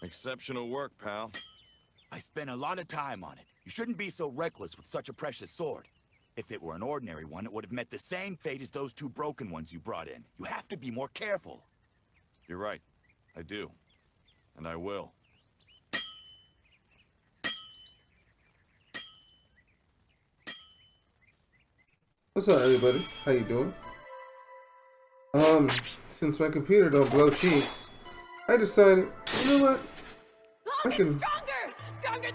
Exceptional work, pal. I spent a lot of time on it. You shouldn't be so reckless with such a precious sword. If it were an ordinary one, it would have met the same fate as those two broken ones you brought in. You have to be more careful. You're right. I do. And I will. What's up, everybody? How you doing? Since my computer don't blow cheeks, I decided, you know what? I can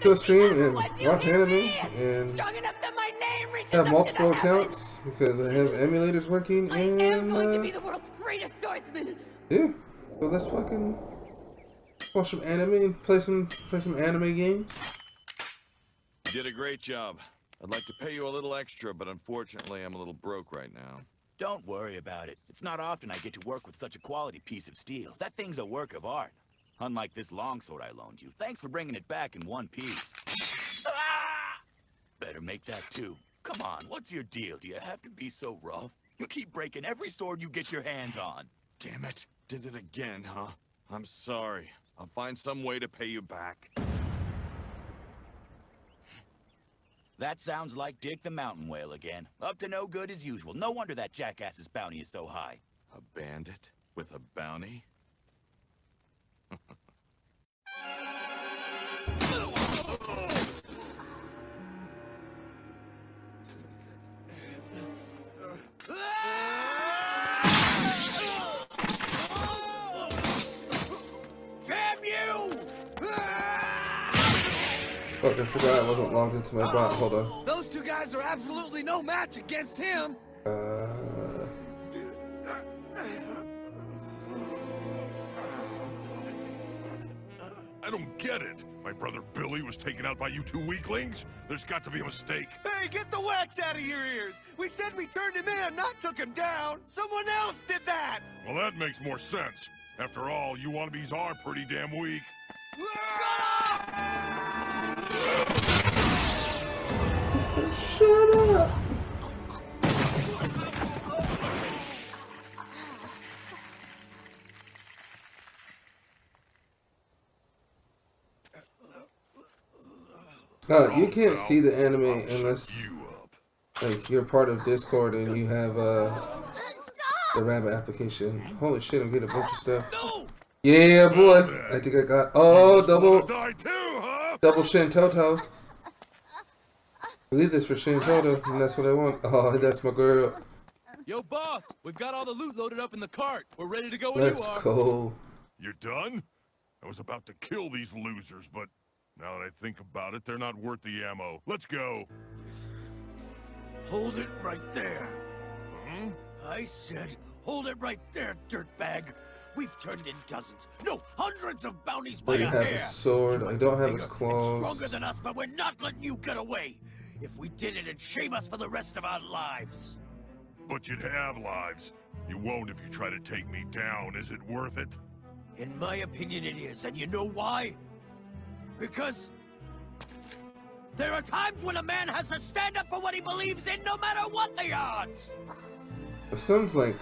do a stream and watch anime and have multiple accounts because I have emulators working and I am going to be the world's greatest swordsman. Yeah, so let's fucking watch some anime and play some anime games. You did a great job. I'd like to pay you a little extra, but unfortunately I'm a little broke right now. Don't worry about it. It's not often I get to work with such a quality piece of steel. That thing's a work of art. Unlike this longsword I loaned you. Thanks for bringing it back in one piece. Ah! Better make that two. Come on, what's your deal? Do you have to be so rough? You keep breaking every sword you get your hands on. Damn it. Did it again, huh? I'm sorry. I'll find some way to pay you back. That sounds like Dick the Mountain Whale again. Up to no good as usual. No wonder that jackass's bounty is so high. A bandit with a bounty? Damn you! Fuck, I forgot I wasn't logged into my bot. Hold on. Those two guys are absolutely no match against him. I don't get it. My brother Billy was taken out by you two weaklings? There's got to be a mistake. Hey, get the wax out of your ears. We said we turned him in, not took him down. Someone else did that. Well, that makes more sense. After all, you wannabes are pretty damn weak. Shut up! You can't see the anime unless like you're part of Discord and you have the Rabbit application. Holy shit, I'm getting a bunch of stuff. Yeah, boy. I think I got double Shin Toto. Leave this for Shin Toto, and that's what I want. Oh, that's my girl. Yo, boss, we've got all the loot loaded up in the cart. We're ready to go when you are. Let's go. You're done? I was about to kill these losers, but now that I think about it, they're not worth the ammo. Let's go. Hold it right there. I said, hold it right there, dirtbag. We've turned in dozens, no, hundreds of bounties by a hair. I have his sword. I don't have his claws. Stronger than us, but we're not letting you get away. If we did it'd shame us for the rest of our lives. But you'd have lives. You won't if you try to take me down. Is it worth it? In my opinion, it is, and you know why? Because there are times when a man has to stand up for what he believes in, no matter what the odds. It sounds like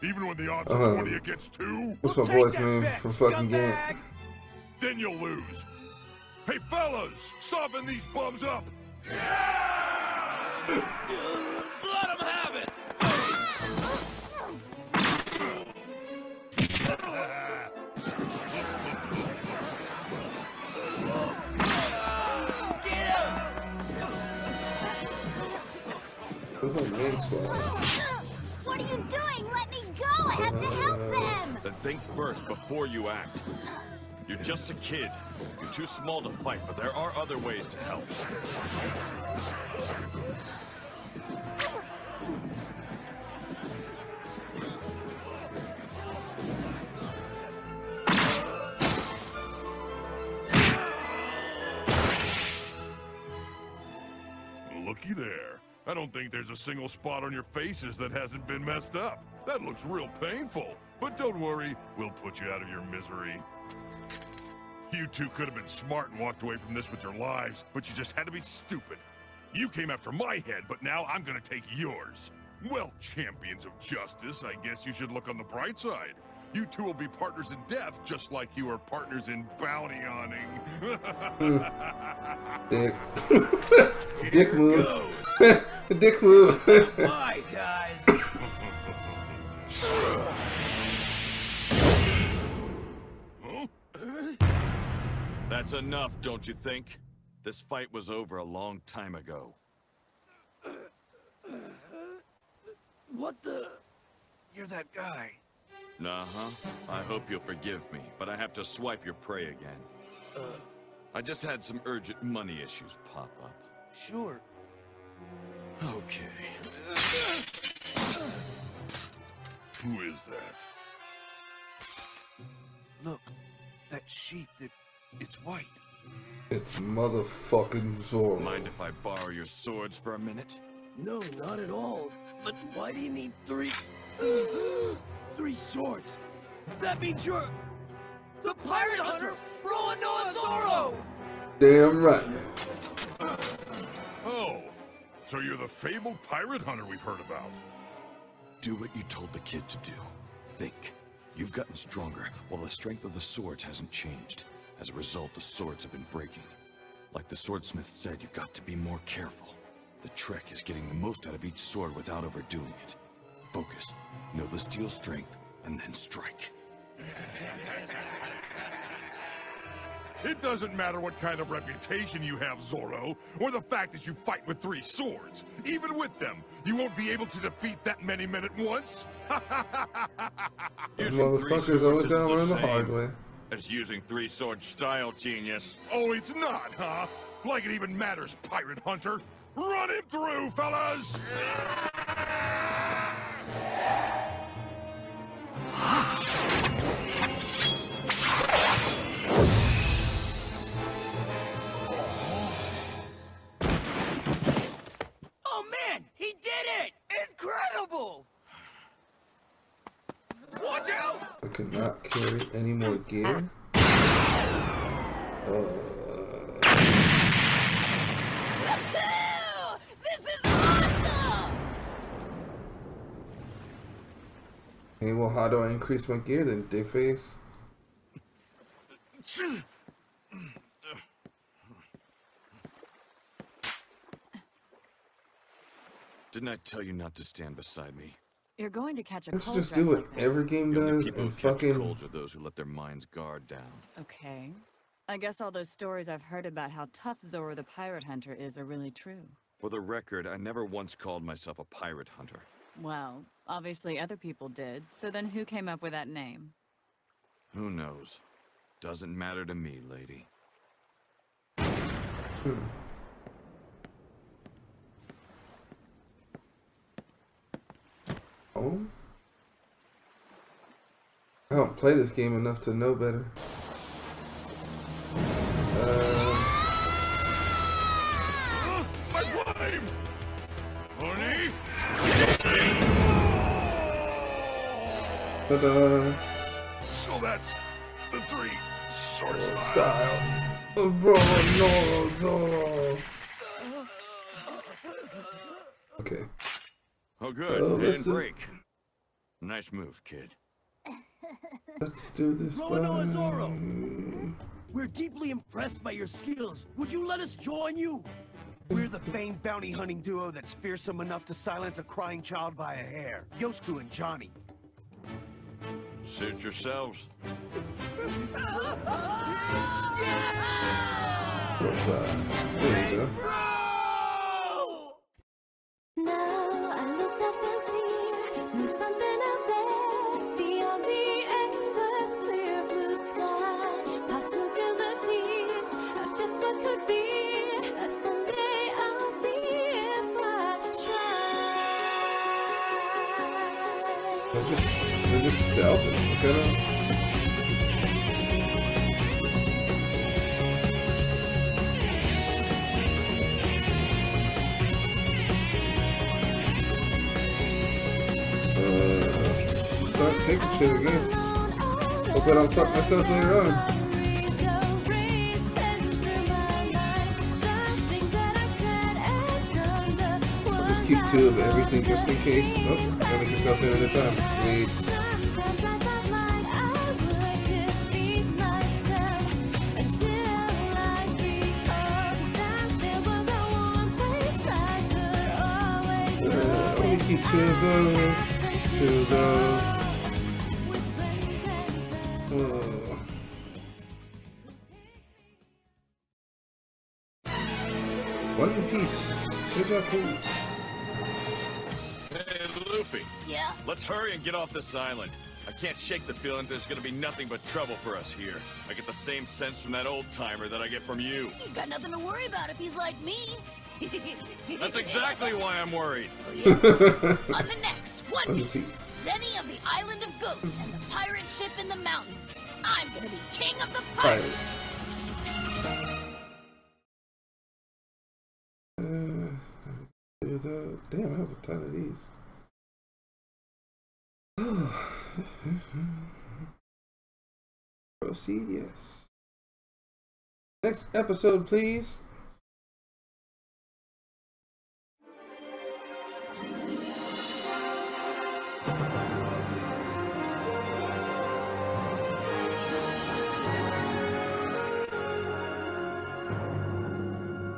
even when the odds are 20 against 2? What's my boy's name from fucking game? Then you'll lose. Hey fellas, soften these bums up. Let him have it. Where's my main squad? What are you doing? Let me go! I have to help them! Then think first before you act. You're just a kid. You're too small to fight, but there are other ways to help. Looky there. I don't think there's a single spot on your faces that hasn't been messed up. That looks real painful. But don't worry, we'll put you out of your misery. You two could have been smart and walked away from this with your lives, but you just had to be stupid. You came after my head, but now I'm gonna take yours. Well, champions of justice, I guess you should look on the bright side. You two will be partners in death, just like you are partners in bounty hunting. Dick. Dick move. Dick move. Bye, guys. That's enough, don't you think? This fight was over a long time ago. What the? You're that guy. Uh-huh. I hope you'll forgive me, but I have to swipe your prey again. I just had some urgent money issues pop up. Sure. Okay. Who is that? Look, that sheet, it's white. It's motherfucking Zoro. Mind if I borrow your swords for a minute? No, not at all. But why do you need three swords? That means you're the pirate hunter, Roronoa Zoro! Damn right. Oh, so you're the fabled pirate hunter we've heard about. Do what you told the kid to do. Think. You've gotten stronger, while the strength of the swords hasn't changed. As a result, the swords have been breaking. Like the swordsmith said, you've got to be more careful. The trick is getting the most out of each sword without overdoing it. Focus, know the steel strength, and then strike. It doesn't matter what kind of reputation you have, Zoro, or the fact that you fight with 3 swords. Even with them, you won't be able to defeat that many men at once. These motherfuckers always gotta learn the hard way. As using 3-sword style, genius. Oh, it's not, huh? Like it even matters, pirate hunter. Run him through, fellas! Oh man, he did it! Incredible! Watch out! I cannot carry any more gear. This is awesome! Hey, well, how do I increase my gear then, dickface? Didn't I tell you not to stand beside me? You're going to catch a Let's cold just dressed do what like that. every game The only does people and who catch fucking... colds are those who let their minds guard down. Okay. I guess all those stories I've heard about how tough Zoro the pirate hunter is are really true. For the record, I never once called myself a pirate hunter. Well, obviously other people did, so then who came up with that name? Who knows? Doesn't matter to me, lady. Oh? I don't play this game enough to know better. My flame! Honey? Ta-da! So that's the 3 sword style. Style. Roronoa Zoro. Okay. Oh, good. Oh, They that's didn't a- break. Nice move, kid. Let's do this. Roronoa Zoro! Bye. We're deeply impressed by your skills. Would you let us join you? We're the famed bounty hunting duo that's fearsome enough to silence a crying child by a hair. Yosuke and Johnny. Suit yourselves. There you go. Now I look up and see there's something out there beyond the endless clear blue sky. Possibilities of just what could be. That someday I'll see if I try. They're just selfish. Look at them. Start taking shit, I guess. Hope I don't fuck myself later on. I'll just keep 2 of everything just in case. Oh, gotta make yourself here at a time. Sweet. you to those. One Piece. Shigaku. Hey, Luffy. Yeah? Let's hurry and get off this island. I can't shake the feeling there's gonna be nothing but trouble for us here. I get the same sense from that old-timer that I get from you. He's got nothing to worry about if he's like me. That's exactly why I'm worried. Oh, yeah. On the next One Piece, Zenny of the Island of Goats and the pirate ship in the mountains. I'm gonna be king of the pirates. Damn, I have a ton of these. Proceed, yes. Next episode, please.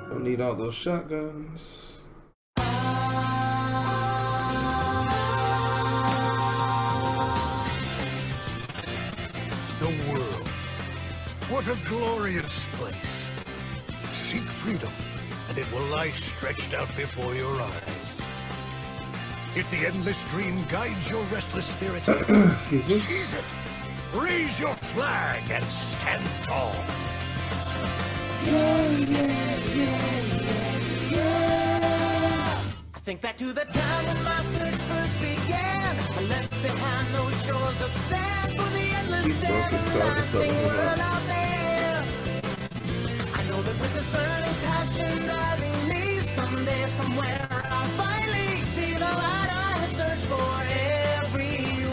Don't need all those shotguns. The world. What a glorious place. Seek freedom, and it will lie stretched out before your eyes. If the endless dream guides your restless spirit, Excuse me? seize it. Raise your flag and stand tall. I think back to the time when my search first began. I left behind those shores of sand for the endless everlasting world out there. I know that with this burning passion driving me, someday, somewhere, I'll finally see the light I have searched for everywhere.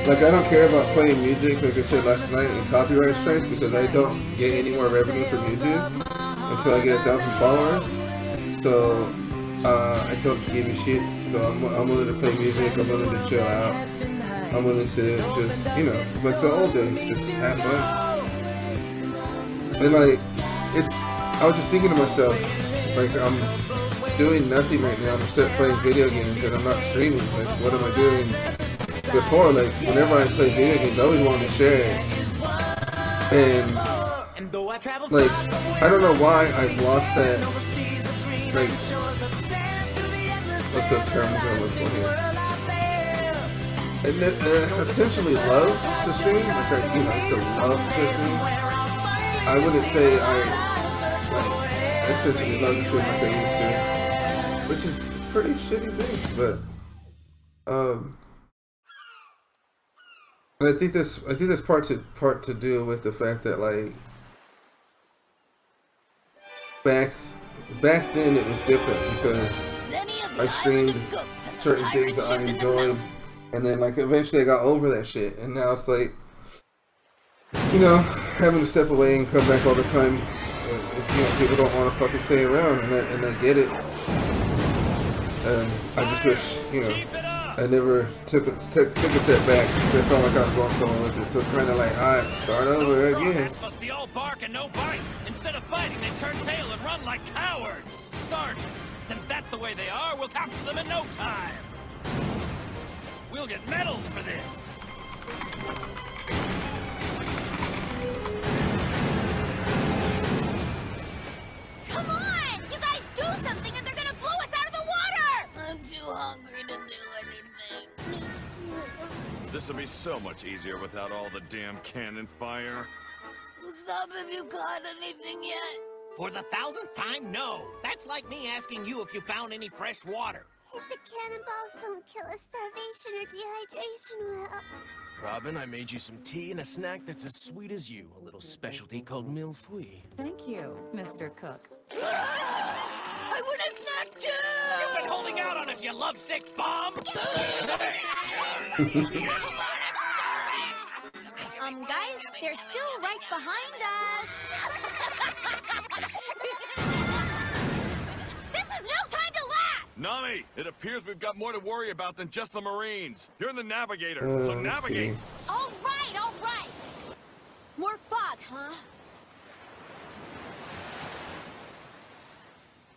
Like, I don't care about playing music, like I said last night, and copyright strikes, because I don't get any more revenue for music until I get 1,000 followers. So, I don't give a shit. So I'm willing to play music, I'm willing to chill out. I'm willing to just, you know, like the old days, just have fun. And like, I was just thinking to myself, like, I'm doing nothing right now except playing video games, and I'm not streaming. Like, what am I doing? Before, like, whenever I play video games, I always wanted to share it. And, like, I don't know why I've lost that, like, what's up, term I'm gonna look for here? And essentially love to stream, like, you know, I still love to stream. I wouldn't say I essentially love to stream like I used to, which is a pretty shitty thing, but, and I think that's part to do with the fact that, like, back then it was different because I streamed certain things that I enjoyed, and then, like, eventually I got over that shit, and now it's like, you know, having to step away and come back all the time. You know, people don't want to fucking stay around, and I get it. And I just wish, you know, I never took a step back because I felt like I was going somewhere with it. So it's kind of like, alright, start over again. Must be all bark and no bites. Instead of fighting, they turn tail and run like cowards. Sergeant, since that's the way they are, we'll capture them in no time. We'll get medals for this. Come on! You guys do something and they're gonna blow us out of the water! I'm too hungry to do anything. Me too. This will be so much easier without all the damn cannon fire. Stop, have you caught anything yet? For the 1000th time, no. That's like me asking you if you found any fresh water. If the cannonballs don't kill us, starvation or dehydration will. Robin, I made you some tea and a snack that's as sweet as you. A little specialty called Milfouille. Thank you, Mr. Cook. I want a snack too! You've been holding out on us, you lovesick bomb! Guys, they're still right behind us. This is no time to laugh! Nami, it appears we've got more to worry about than just the Marines. You're the navigator, so let's navigate. see. All right. More fog, huh?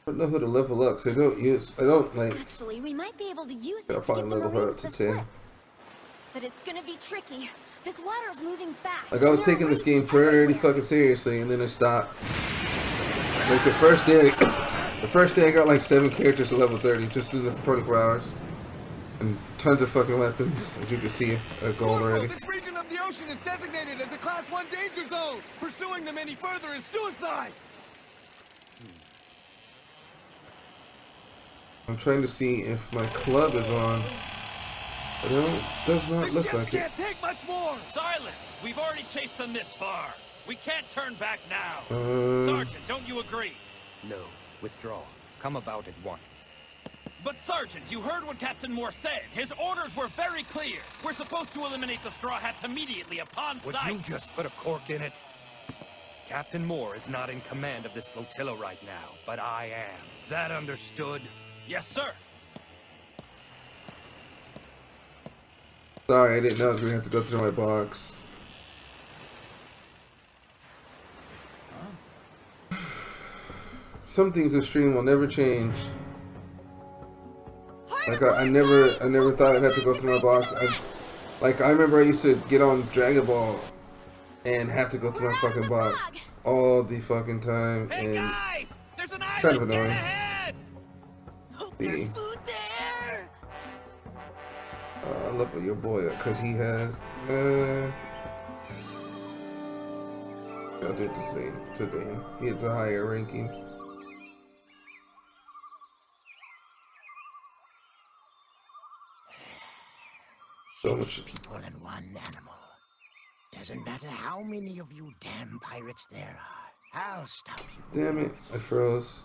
don't know who to level up, so I don't like. Actually, we might be able to use I'll it to probably give the level her Marines up to the 10. slip. But it's gonna be tricky. This water's moving fast. Like I was taking this game pretty fucking seriously, and then I stopped. Like the first day I got like 7 characters to level 30 just in the 24 hours, and tons of fucking weapons, as you can see, a gold already. This region of the ocean is designated as a Class 1 danger zone. Pursuing them any further is suicide. I'm trying to see if my club is on. But it does not look like it. Can't take much more. Silence! We've already chased them this far. We can't turn back now. Sergeant, don't you agree? No. Withdraw. Come about at once. But Sergeant, you heard what Captain Moore said. His orders were very clear. We're supposed to eliminate the Straw Hats immediately upon Would sight. you just put a cork in it? Captain Moore is not in command of this flotilla right now, but I am. That understood? Yes, sir. Sorry, I didn't know I was gonna have to go through my box. Some things in stream will never change. Like I never thought I'd have to go through my box. I remember I used to get on Dragon Ball and have to go through my fucking box all the fucking time, and Guys, there's an kind of island annoying. ahead. Hope there's food there. Level your boy up, cause he has. I'll do the same today. He has a higher ranking. So much people and one animal. Doesn't matter how many of you damn pirates there are. I'll stop you. Damn it! I froze.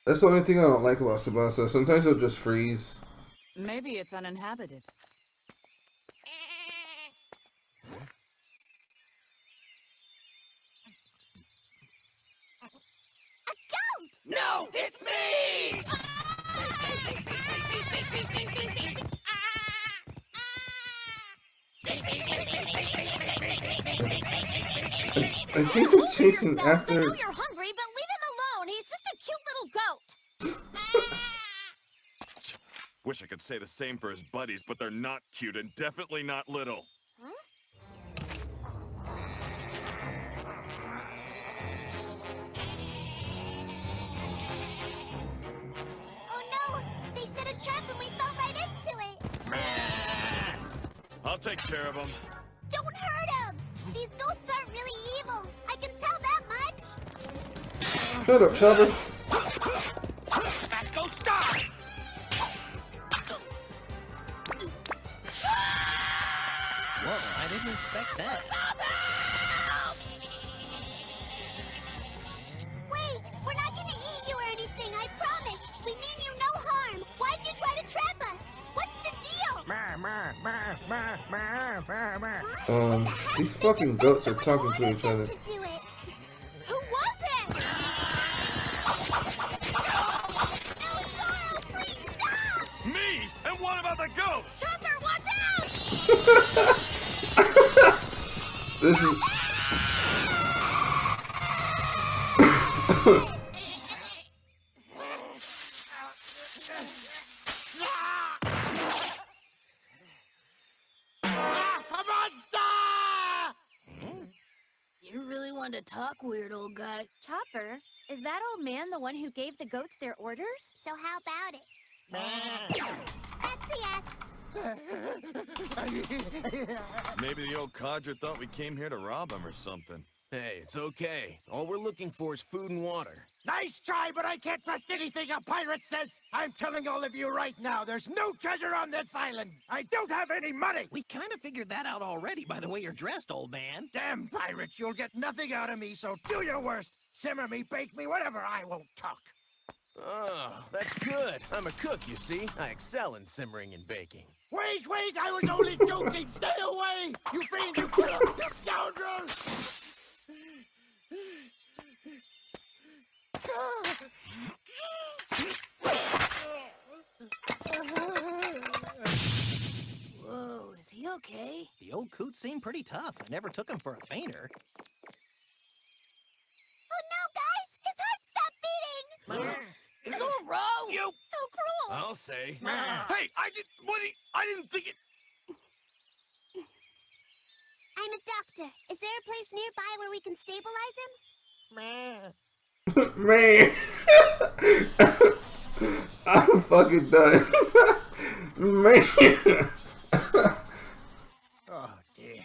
That's the only thing I don't like about Tsubasa. Sometimes it'll just freeze. Maybe it's uninhabited. No, it's me! I think they're chasing after. I know you're hungry, but leave him alone. He's just a cute little goat. Wish I could say the same for his buddies, but they're not cute and definitely not little. Oh no! They set a trap and we fell right into it. I'll take care of them. Don't hurt him. These goats aren't really evil. I can tell that much. Shut up, Chopper. Let's go start! Whoa, I didn't expect that. Wait! We're not gonna eat you or anything, I promise! We mean you no harm! Why'd you try to trap us? What's the deal? These fucking goats are talking to each other. Who was it? No, Zoro, please stop! Me? And what about the goat? Chopper, watch out! This is. You really want to talk, weird old guy? Chopper, is that old man the one who gave the goats their orders? So how about it? That's a yes. Maybe the old codger thought we came here to rob him or something. Hey, it's okay. All we're looking for is food and water. Nice try, but I can't trust anything a pirate says. I'm telling all of you right now, there's no treasure on this island. I don't have any money. We kind of figured that out already by the way you're dressed, old man. Damn pirates, you'll get nothing out of me, so do your worst. Simmer me, bake me, whatever, I won't talk. Oh, that's good. I'm a cook, you see. I excel in simmering and baking. Wait, I was only joking. Stay away, you fiend, you killer, you scoundrel! Whoa, is he okay? The old coot seemed pretty tough. I never took him for a fainter. Zoro! You! How cruel! I'll say. Hey, I didn't think it. I'm a doctor. Is there a place nearby where we can stabilize him? Man. I'm fucking done. Man. Oh, dear.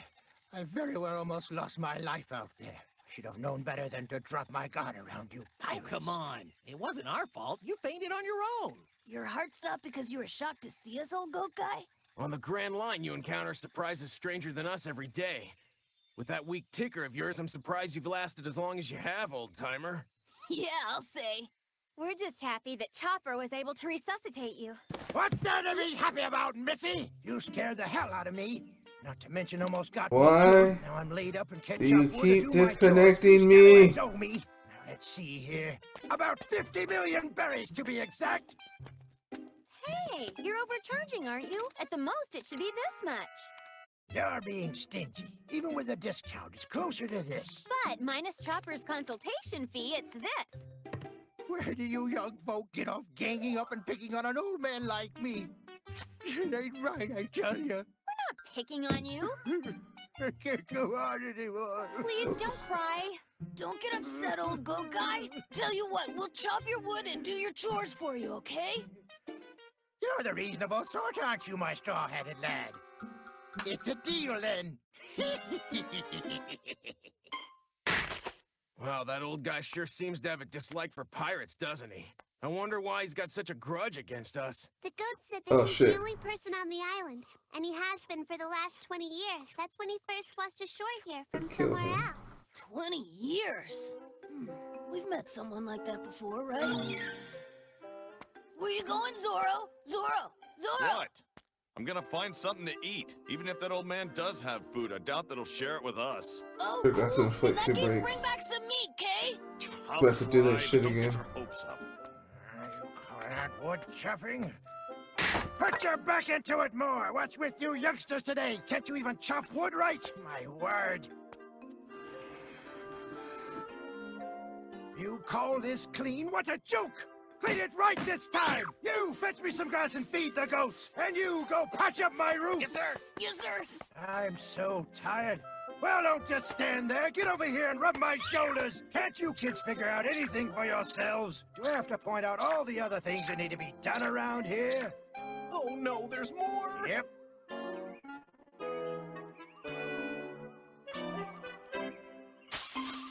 I very well almost lost my life out there. I should have known better than to drop my guard around you pirates. Oh, come on. It wasn't our fault. You fainted on your own. Your heart stopped because you were shocked to see us, old goat guy? On the Grand Line, you encounter surprises stranger than us every day. With that weak ticker of yours, I'm surprised you've lasted as long as you have, old-timer. Yeah, I'll say. We're just happy that Chopper was able to resuscitate you. What's there to be happy about, Missy? You scared the hell out of me. Not to mention almost got me Why killed. Now I'm laid up and can't do you chop wood or keep do my chores. disconnecting You me? steroids owe me. Now let's see here. About 50 million berries to be exact. Hey, you're overcharging, aren't you? At the most, it should be this much. You're being stingy. Even with a discount, it's closer to this. But minus Chopper's consultation fee, it's this. Where do you young folk get off ganging up and picking on an old man like me? It ain't right, I tell you. We're not picking on you. I can't go on anymore. Please don't cry. Don't get upset, old goat guy. Tell you what, we'll chop your wood and do your chores for you, okay? You're the reasonable sort, aren't you, my straw-hatted lad? It's a deal, then. Wow, that old guy sure seems to have a dislike for pirates, doesn't he? I wonder why he's got such a grudge against us. The goat said that he's the only person on the island, and he has been for the last 20 years. That's when he first washed ashore here from somewhere else. 20 years? We've met someone like that before, right? Where you going, Zoro? Zoro! What? I'm gonna find something to eat. Even if that old man does have food, I doubt that he'll share it with us. Oh, Dude, that's cool. an In inflict that two case, breaks. bring back some meat, Kay? I'll We have to do that try, shit but don't again. get your hopes up. You call that wood chuffing? Put your back into it more! What's with you youngsters today? Can't you even chop wood right? My word! You call this clean? What a joke! Clean it right this time! You fetch me some grass and feed the goats! And you go patch up my roof! Yes, sir! Yes, sir! I'm so tired. Well, don't just stand there. Get over here and rub my shoulders. Can't you kids figure out anything for yourselves? Do I have to point out all the other things that need to be done around here? Oh no, there's more! Yep.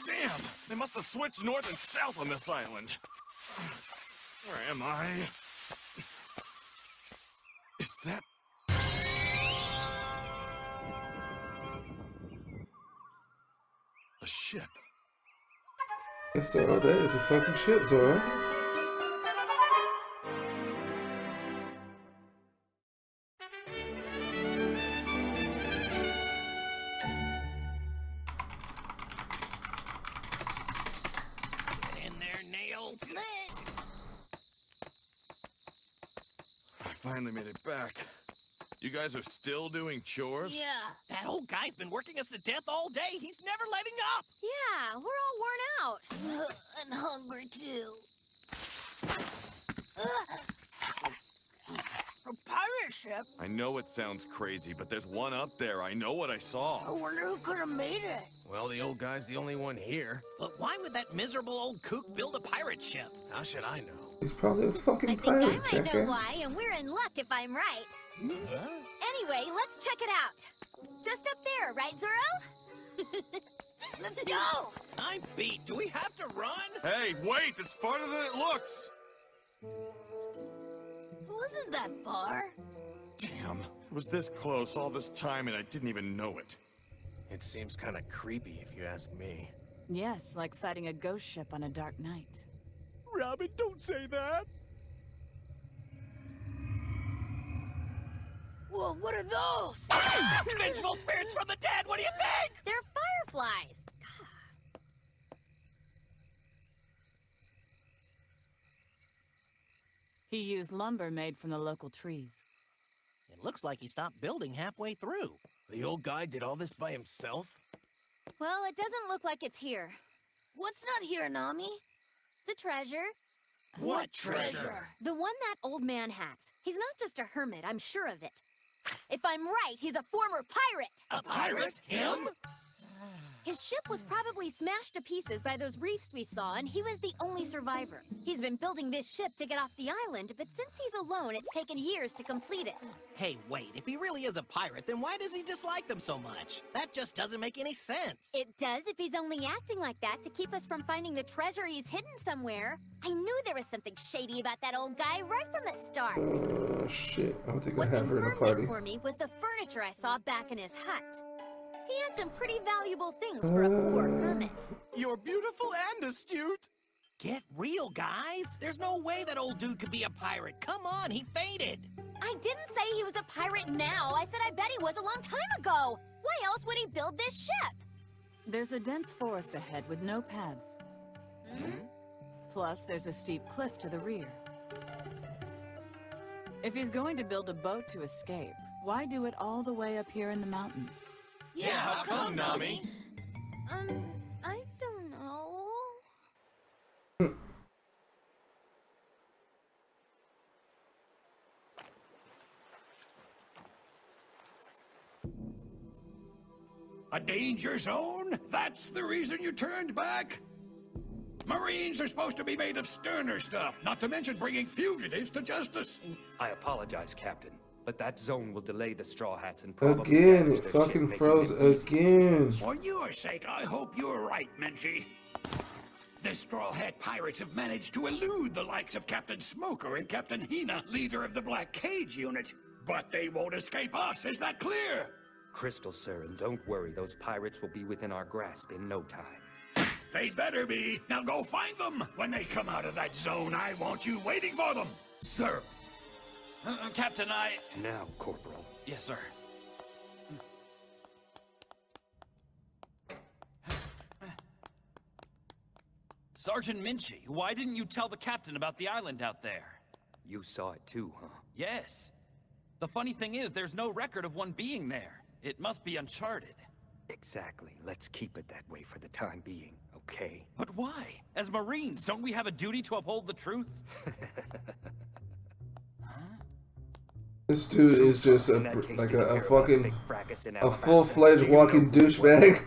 Damn! They must have switched north and south on this island. Where am I? Is that... a ship? Yes, Zoro, that is a fucking ship, Zoro. In there, nail. I finally made it back. You guys are still doing chores? Yeah. That old guy's been working us to death all day. He's never letting up. Yeah, we're all worn out. And hungry, too. A pirate ship? I know it sounds crazy, but there's one up there. I know what I I saw. wonder who could have made it. Well, the old guy's the only one here. But why would that miserable old kook build a pirate ship? How should I know? He's probably a fucking I think pirate, I might know jackass. why, and we're in luck if I'm right. Anyway, let's check it out. Just up there, right, Zoro? Let's go! I'm beat. Do we have to run? Hey, wait! It's farther than it looks! It wasn't that far. Damn. It was this close all this time and I didn't even know it. It seems kind of creepy if you ask me. Yes, like sighting a ghost ship on a dark night. Robin, don't say that! Whoa, what are those? Vengeful spirits from the dead, what do you think? They're fireflies. He used lumber made from the local trees. It looks like he stopped building halfway through. The old guy did all this by himself? Well, it doesn't look like it's here. What's not here, Nami? The treasure. What treasure? The one that old man has. He's not just a hermit, I'm sure of it. If I'm right, he's a former pirate. A pirate? Him? His ship was probably smashed to pieces by those reefs we saw, and he was the only survivor. He's been building this ship to get off the island, but since he's alone, it's taken years to complete it. Hey, wait, if he really is a pirate, then why does he dislike them so much? That just doesn't make any sense. It does if he's only acting like that to keep us from finding the treasure he's hidden somewhere. I knew there was something shady about that old guy right from the start. Shit. I don't think I What have her in a party. confirmed it for me was the furniture I saw back in his hut. He had some pretty valuable things for a poor hermit. You're beautiful and astute. Get real, guys. There's no way that old dude could be a pirate. Come on, he faded. I didn't say he was a pirate now. I said I bet he was a long time ago. Why else would he build this ship? There's a dense forest ahead with no paths. Plus, there's a steep cliff to the rear. If he's going to build a boat to escape, why do it all the way up here in the mountains? Yeah, how come, Nami? I don't know. A danger zone? That's the reason you turned back? Marines are supposed to be made of sterner stuff, not to mention bringing fugitives to justice. I apologize, Captain, but that zone will delay the Straw Hats and probably Again, damage it their fucking ship, froze making it easy. again. For your sake, I hope you're right, Menchie. The Straw Hat pirates have managed to elude the likes of Captain Smoker and Captain Hina, leader of the Black Cage unit. But they won't escape us, is that clear? Crystal, sir, and don't worry, those pirates will be within our grasp in no time. They better be. Now go find them. When they come out of that zone, I want you waiting for them. Sir. Captain, Now, Corporal. Yes, sir. Sergeant Minchie, why didn't you tell the captain about the island out there? You saw it too, huh? Yes. The funny thing is, there's no record of one being there. It must be uncharted. Exactly. Let's keep it that way for the time being, okay? But why? As Marines, don't we have a duty to uphold the truth? This dude is just a full-fledged walking douchebag.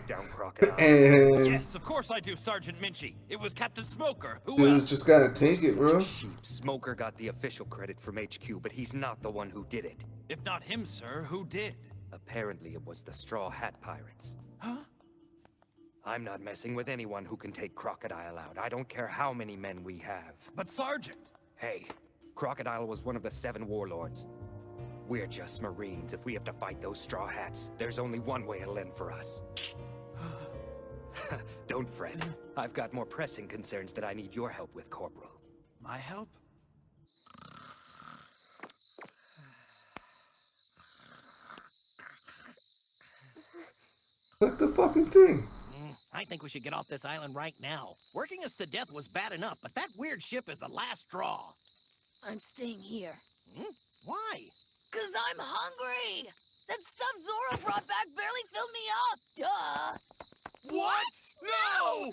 And Yes, of course I do, Sergeant Minchie. It was Captain Smoker. Who dude else? just gotta take it, bro. Smoker got the official credit from HQ, but he's not the one who did it. If not him, sir, who did? Apparently it was the Straw Hat Pirates. Huh? I'm not messing with anyone who can take Crocodile out. I don't care how many men we have. But Sergeant! Hey, Crocodile was one of the 7 warlords. We're just Marines. If we have to fight those Straw Hats, there's only one way it'll end for us. Don't fret. I've got more pressing concerns that I need your help with, Corporal. My help? Like the fucking thing. I think we should get off this island right now. Working us to death was bad enough, but that weird ship is the last straw. I'm staying here. Why? 'Cause I'm hungry! That stuff Zoro brought back barely filled me up! Duh! What? No!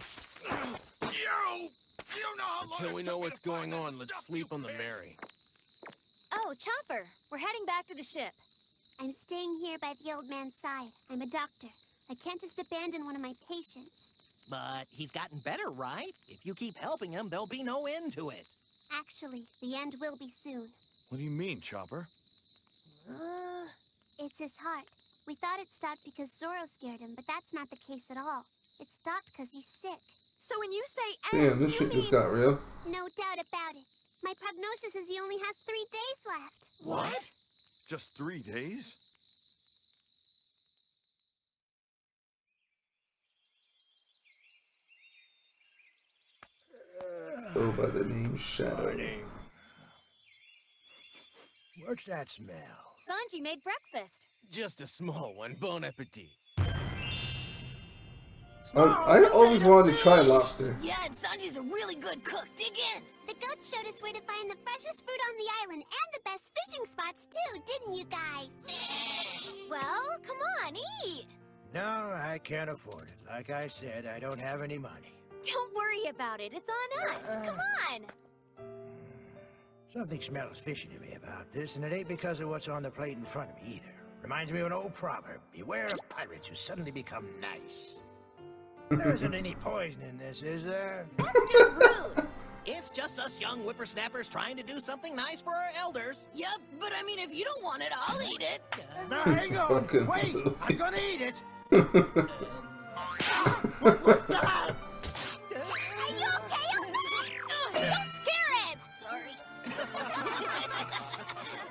You know how long Until we it know took me what's to find going that on, let's stuff, sleep you on the pig? Mary. Oh, Chopper, we're heading back to the ship. I'm staying here by the old man's side. I'm a doctor. I can't just abandon one of my patients. But he's gotten better, right? If you keep helping him, there'll be no end to it. Actually, the end will be soon. What do you mean, Chopper? It's his heart. We thought it stopped because Zoro scared him, but that's not the case at all. It stopped because he's sick. So when you say Damn, this shit just got real. No doubt about it. My prognosis is he only has 3 days left. What? Just 3 days? Go by the name Shadow. What's that smell? Sanji made breakfast. Just a small one. Bon appetit. I always wanted to try lobster. Yeah, and Sanji's a really good cook. Dig in. The goats showed us where to find the freshest fruit on the island and the best fishing spots too, didn't you guys? Well, come on, eat. No, I can't afford it. Like I said, I don't have any money. Don't worry about it. It's on us. Come on. Something smells fishy to me about this, and it ain't because of what's on the plate in front of me either. Reminds me of an old proverb. Beware of pirates who suddenly become nice. There isn't any poison in this, is there? That's just rude. It's just us young whippersnappers trying to do something nice for our elders. Yep, but I mean, if you don't want it, I'll eat it. Now, hang on. Wait, I'm gonna eat it. Are you okay, don't scare him! Sorry.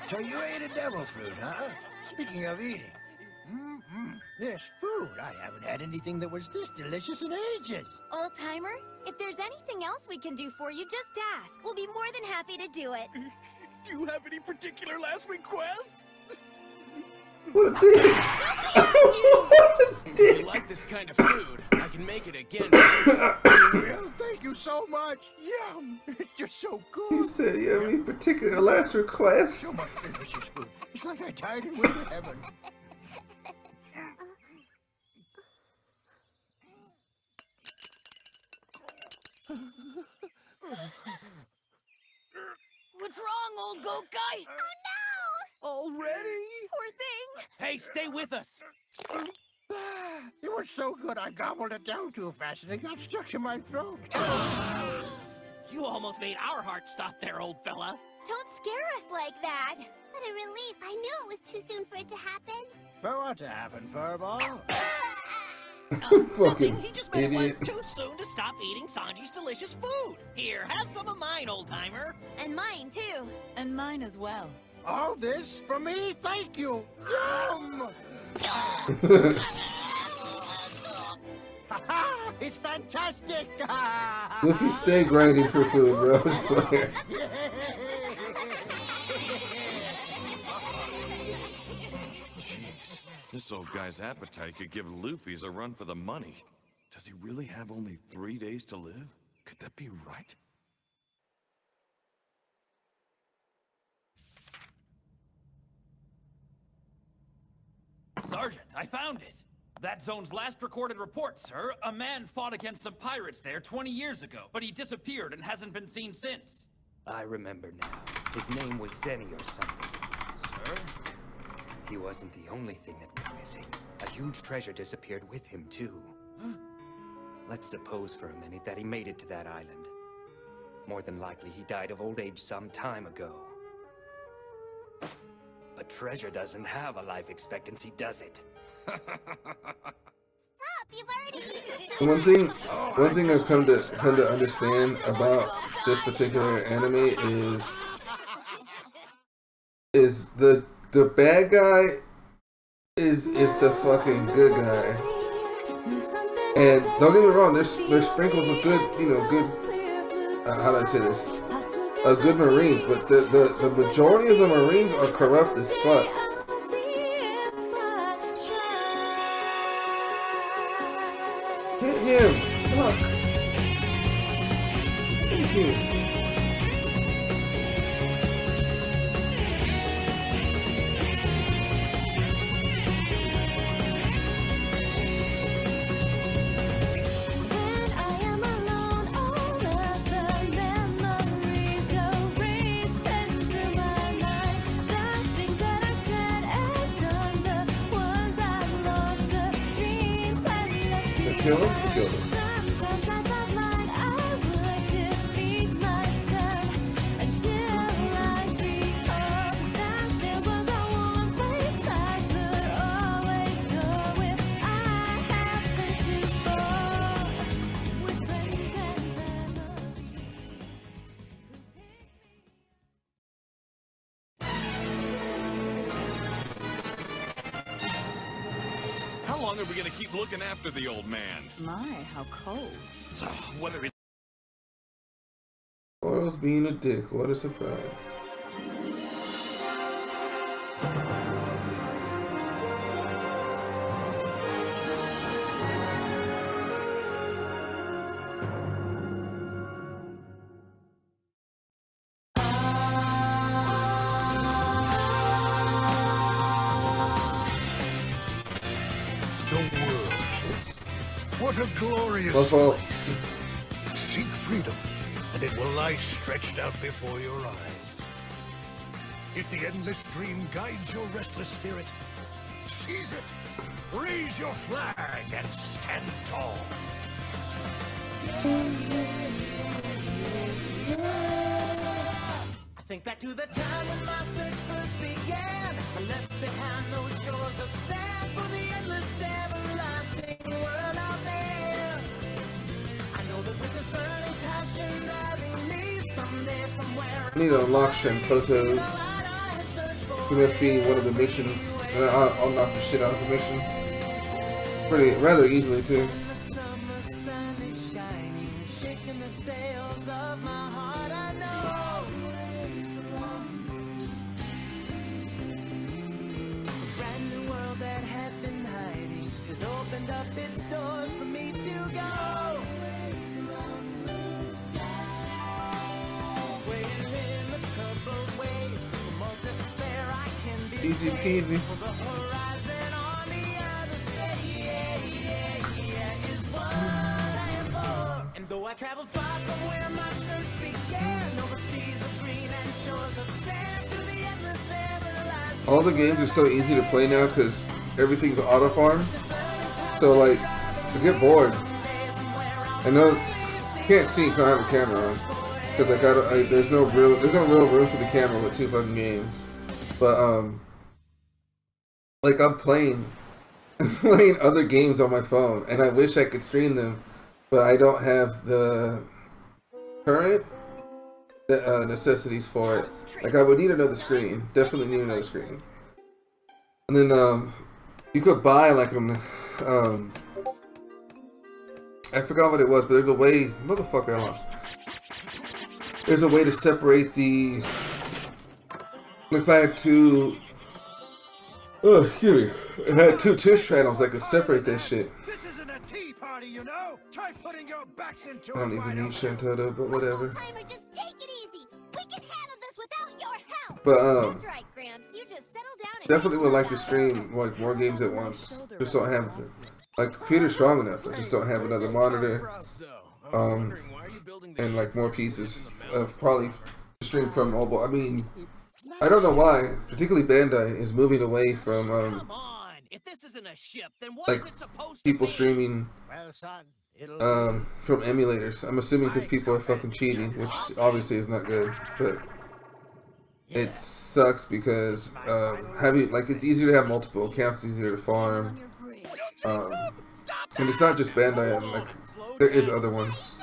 So you ate a devil fruit, huh? Speaking of eating. This food, I haven't had anything that was this delicious in ages. Old timer, if there's anything else we can do for you, just ask. We'll be more than happy to do it. Do you have any particular last request? What a dick! If you like this kind of food, I can make it again. Well, thank you so much. Yum! It's just so good. He said, you have any particular last request? So much delicious food. It's like I died and went to heaven. What's wrong, old goat guy? Oh no! Already? Poor thing. Hey, stay with us. It was so good I gobbled it down too fast and it got stuck in my throat. You almost made our heart stop there, old fella. Don't scare us like that. What a relief. I knew it was too soon for it to happen. For what to happen, Furball? Fucking He just meant it idiot. was too soon to stop eating Sanji's delicious food. Here, have some of mine, old timer. And mine, too. And mine as well. All this for me? Thank you. Yum! It's fantastic! If you stay grinding for food, bro, I swear. Jeez, this old guy's appetite could give Luffy's a run for the money. Does he really have only 3 days to live? Could that be right? Sergeant, I found it. That zone's last recorded report, sir. A man fought against some pirates there 20 years ago, but he disappeared and hasn't been seen since. I remember now. His name was Zenny or something. Sir? He wasn't the only thing that went missing. A huge treasure disappeared with him, too. Let's suppose for a minute that he made it to that island. More than likely, he died of old age some time ago. But treasure doesn't have a life expectancy, does it? Stop! You've already eaten too One thing I've come to understand about this particular anime is the bad guy is the fucking good guy. And don't get me wrong, there's sprinkles of good, how do I say this? Good Marines, but the majority of the Marines are corrupt as fuck. Hit him! Fuck! Hit him! Kill him? Kill him. How long are we gonna keep looking after the old man? My, how cold. So, whether it's Zoro's being a dick, what a surprise. What a glorious place. Seek freedom, and it will lie stretched out before your eyes. If the endless dream guides your restless spirit, seize it. Raise your flag and stand tall. I think back to the time when my search first began. I left behind those shores of sand for the endless, everlasting world out there. I know that with this burning passion that beneath someday, somewhere. I need to unlock Shantoto. He must be one of the missions. And I'll knock the shit out of the mission. Rather easily too. Opened up its doors for me to go. Swaying in the troubled waves, from all despair I can be Easy peasy. for the horizon on the other side. Yeah, is what I am for. And though I traveled far from where my search began, over seas of green and shores of sand, through the endless everlasting. All the games are so easy to play now because everything's auto farm. So like, to get bored, I know you can't see because I have a camera on, because there's no real room for the camera with two fucking games. But like I'm playing other games on my phone, and I wish I could stream them, but I don't have the current necessities for it. Like I would need another screen, definitely need another screen, and then you could buy like I forgot what it was, but there's a way, motherfucker, there's a way to separate the, like if I had two, excuse me, if I had two Twitch channels, I could separate that shit. This isn't a tea party, you know? Try putting your backs into I don't even need Shantoto, but whatever. Just take it easy. We can handle this without your help. But That's right, Gramps. You just settle down and definitely would like to stream like more games at once. Just don't have the, like the computer's strong enough. I just don't have another monitor. And like more pieces of probably stream from mobile. I mean, I don't know why. Particularly Bandai is moving away from If this isn't a ship, then what like is it supposed people to be? streaming Well, son, from emulators. I'm assuming because people are fucking cheating, which obviously is not good, but it sucks because having like it's easier to have multiple accounts, easier to farm, and it's not just Bandai. Like there is other ones.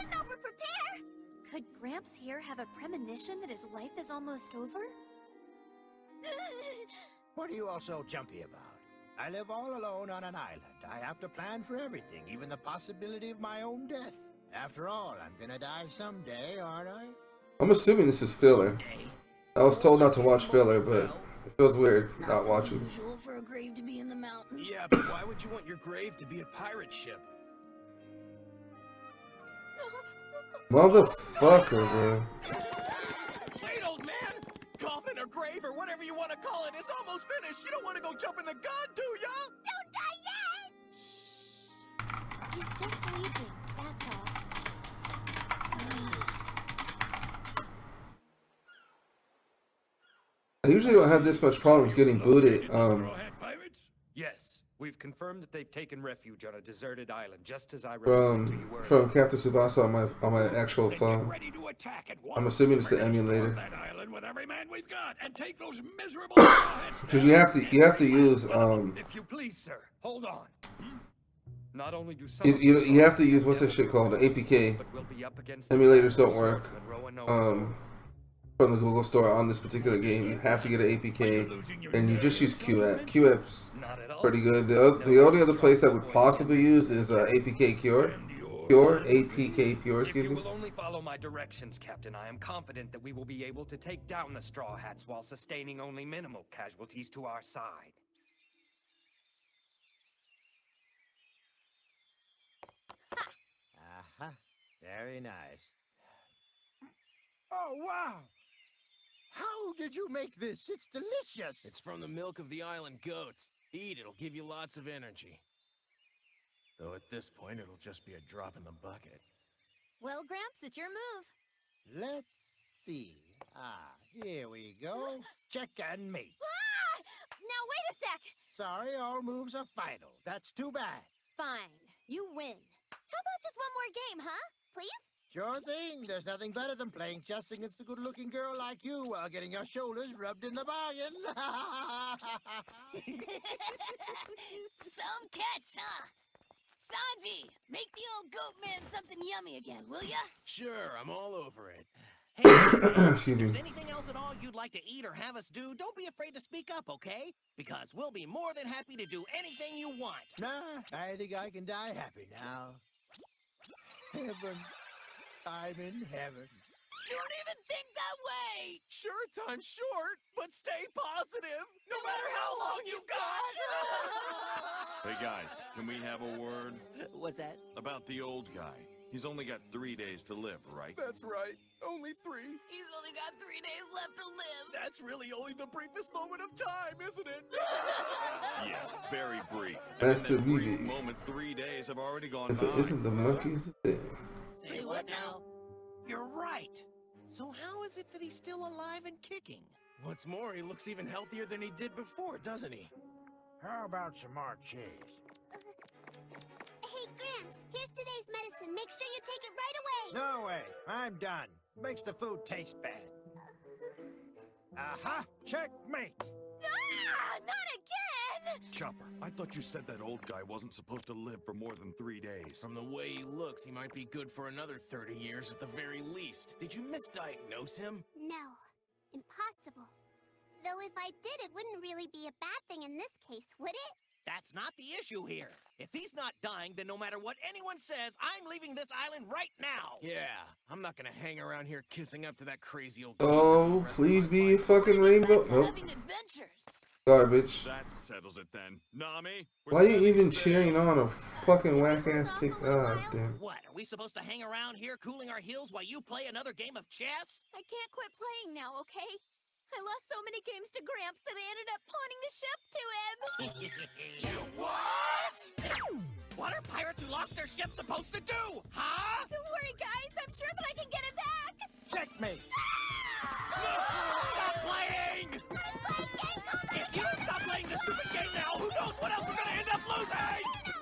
Could Gramps here have a premonition that his life is almost over? What are you all so jumpy about? I live all alone on an island. I have to plan for everything, even the possibility of my own death. After all, I'm gonna die someday, aren't I? I'm assuming this is filler. I was told not to watch filler, but it feels weird not watching. Usual for a grave to be in the mountains. Yeah, but why would you want your grave to be a pirate ship? Motherfucker, bro. Wait, old man! Coffin or grave or whatever you want to call it is almost finished. You don't want to go jump in the gun, do ya? Don't die yet! He's just sleeping, that's all. I usually don't have this much problems getting booted. Yes, we've confirmed that they've taken refuge on a deserted island, just as I reported to you earlier. From Captain Tsubasa on my actual phone. I'm assuming it's the emulator. Because you have to use If you please, sir, hold on. Not only do some you have to use what's that shit called, the APK. Emulators don't work from the Google Store on this particular game. You have to get an APK, and you just use QApp. QApp's pretty good. The only other place I would possibly use is APK Cure. APK Pure, excuse me. If you will only follow my directions, Captain, I am confident that we will be able to take down the Straw Hats while sustaining only minimal casualties to our side. Uh-huh. Very nice. Oh, wow! How did you make this? It's delicious! It's from the milk of the island goats. Eat, it'll give you lots of energy. Though at this point, it'll just be a drop in the bucket. Well, Gramps, it's your move. Let's see. Here we go. Check and mate. Ah! Now wait a sec. Sorry, all moves are final. That's too bad. Fine. You win. How about just one more game, huh? Please? Sure thing. There's nothing better than playing chess against a good-looking girl like you while getting your shoulders rubbed in the bargain. Some catch, huh? Sanji, make the old goat man something yummy again, will ya? Sure, I'm all over it. Hey, if Excuse me. there's anything else at all you'd like to eat or have us do, don't be afraid to speak up, okay? Because we'll be more than happy to do anything you want. Nah, I think I can die happy now. Heaven. I'm in heaven. Don't even think that way! Sure, time's short, but stay positive, no matter how long you've got! Hey guys, can we have a word? What's that? About the old guy. He's only got 3 days to live, right? That's right, only 3. He's only got 3 days left to live. That's really only the briefest moment of time, isn't it? Yeah, very brief. Master And in that brief Vivi. moment, 3 days have already gone If by. it isn't the monkeys, then Say what now? You're right. So how is it that he's still alive and kicking? What's more, he looks even healthier than he did before, doesn't he? How about some more cheese? Hey, Gramps, here's today's medicine. Make sure you take it right away. No way. I'm done. Makes the food taste bad. Aha! Checkmate! Ah! Not again! Chopper, I thought you said that old guy wasn't supposed to live for more than 3 days. From the way he looks, he might be good for another 30 years at the very least. Did you misdiagnose him? No. Impossible. Though if I did, it wouldn't really be a bad thing in this case, would it? That's not the issue here. If he's not dying, then no matter what anyone says, I'm leaving this island right now. Yeah, I'm not gonna hang around here kissing up to that crazy old... oh, please be a fucking rainbow. Nope. Having adventures. Garbage. That settles it then. Nami? Why are you even cheering on a fucking whack-ass tick? Ah, damn. What, are we supposed to hang around here cooling our heels while you play another game of chess? I can't quit playing now, okay? I lost so many games to Gramps that I ended up pawning the ship to him. You what? What are pirates who lost their ship supposed to do, huh? Don't worry, guys. I'm sure that I can get it back. Checkmate! Stop playing! If you don't stop playing this stupid game now, who knows what else we're gonna end up losing?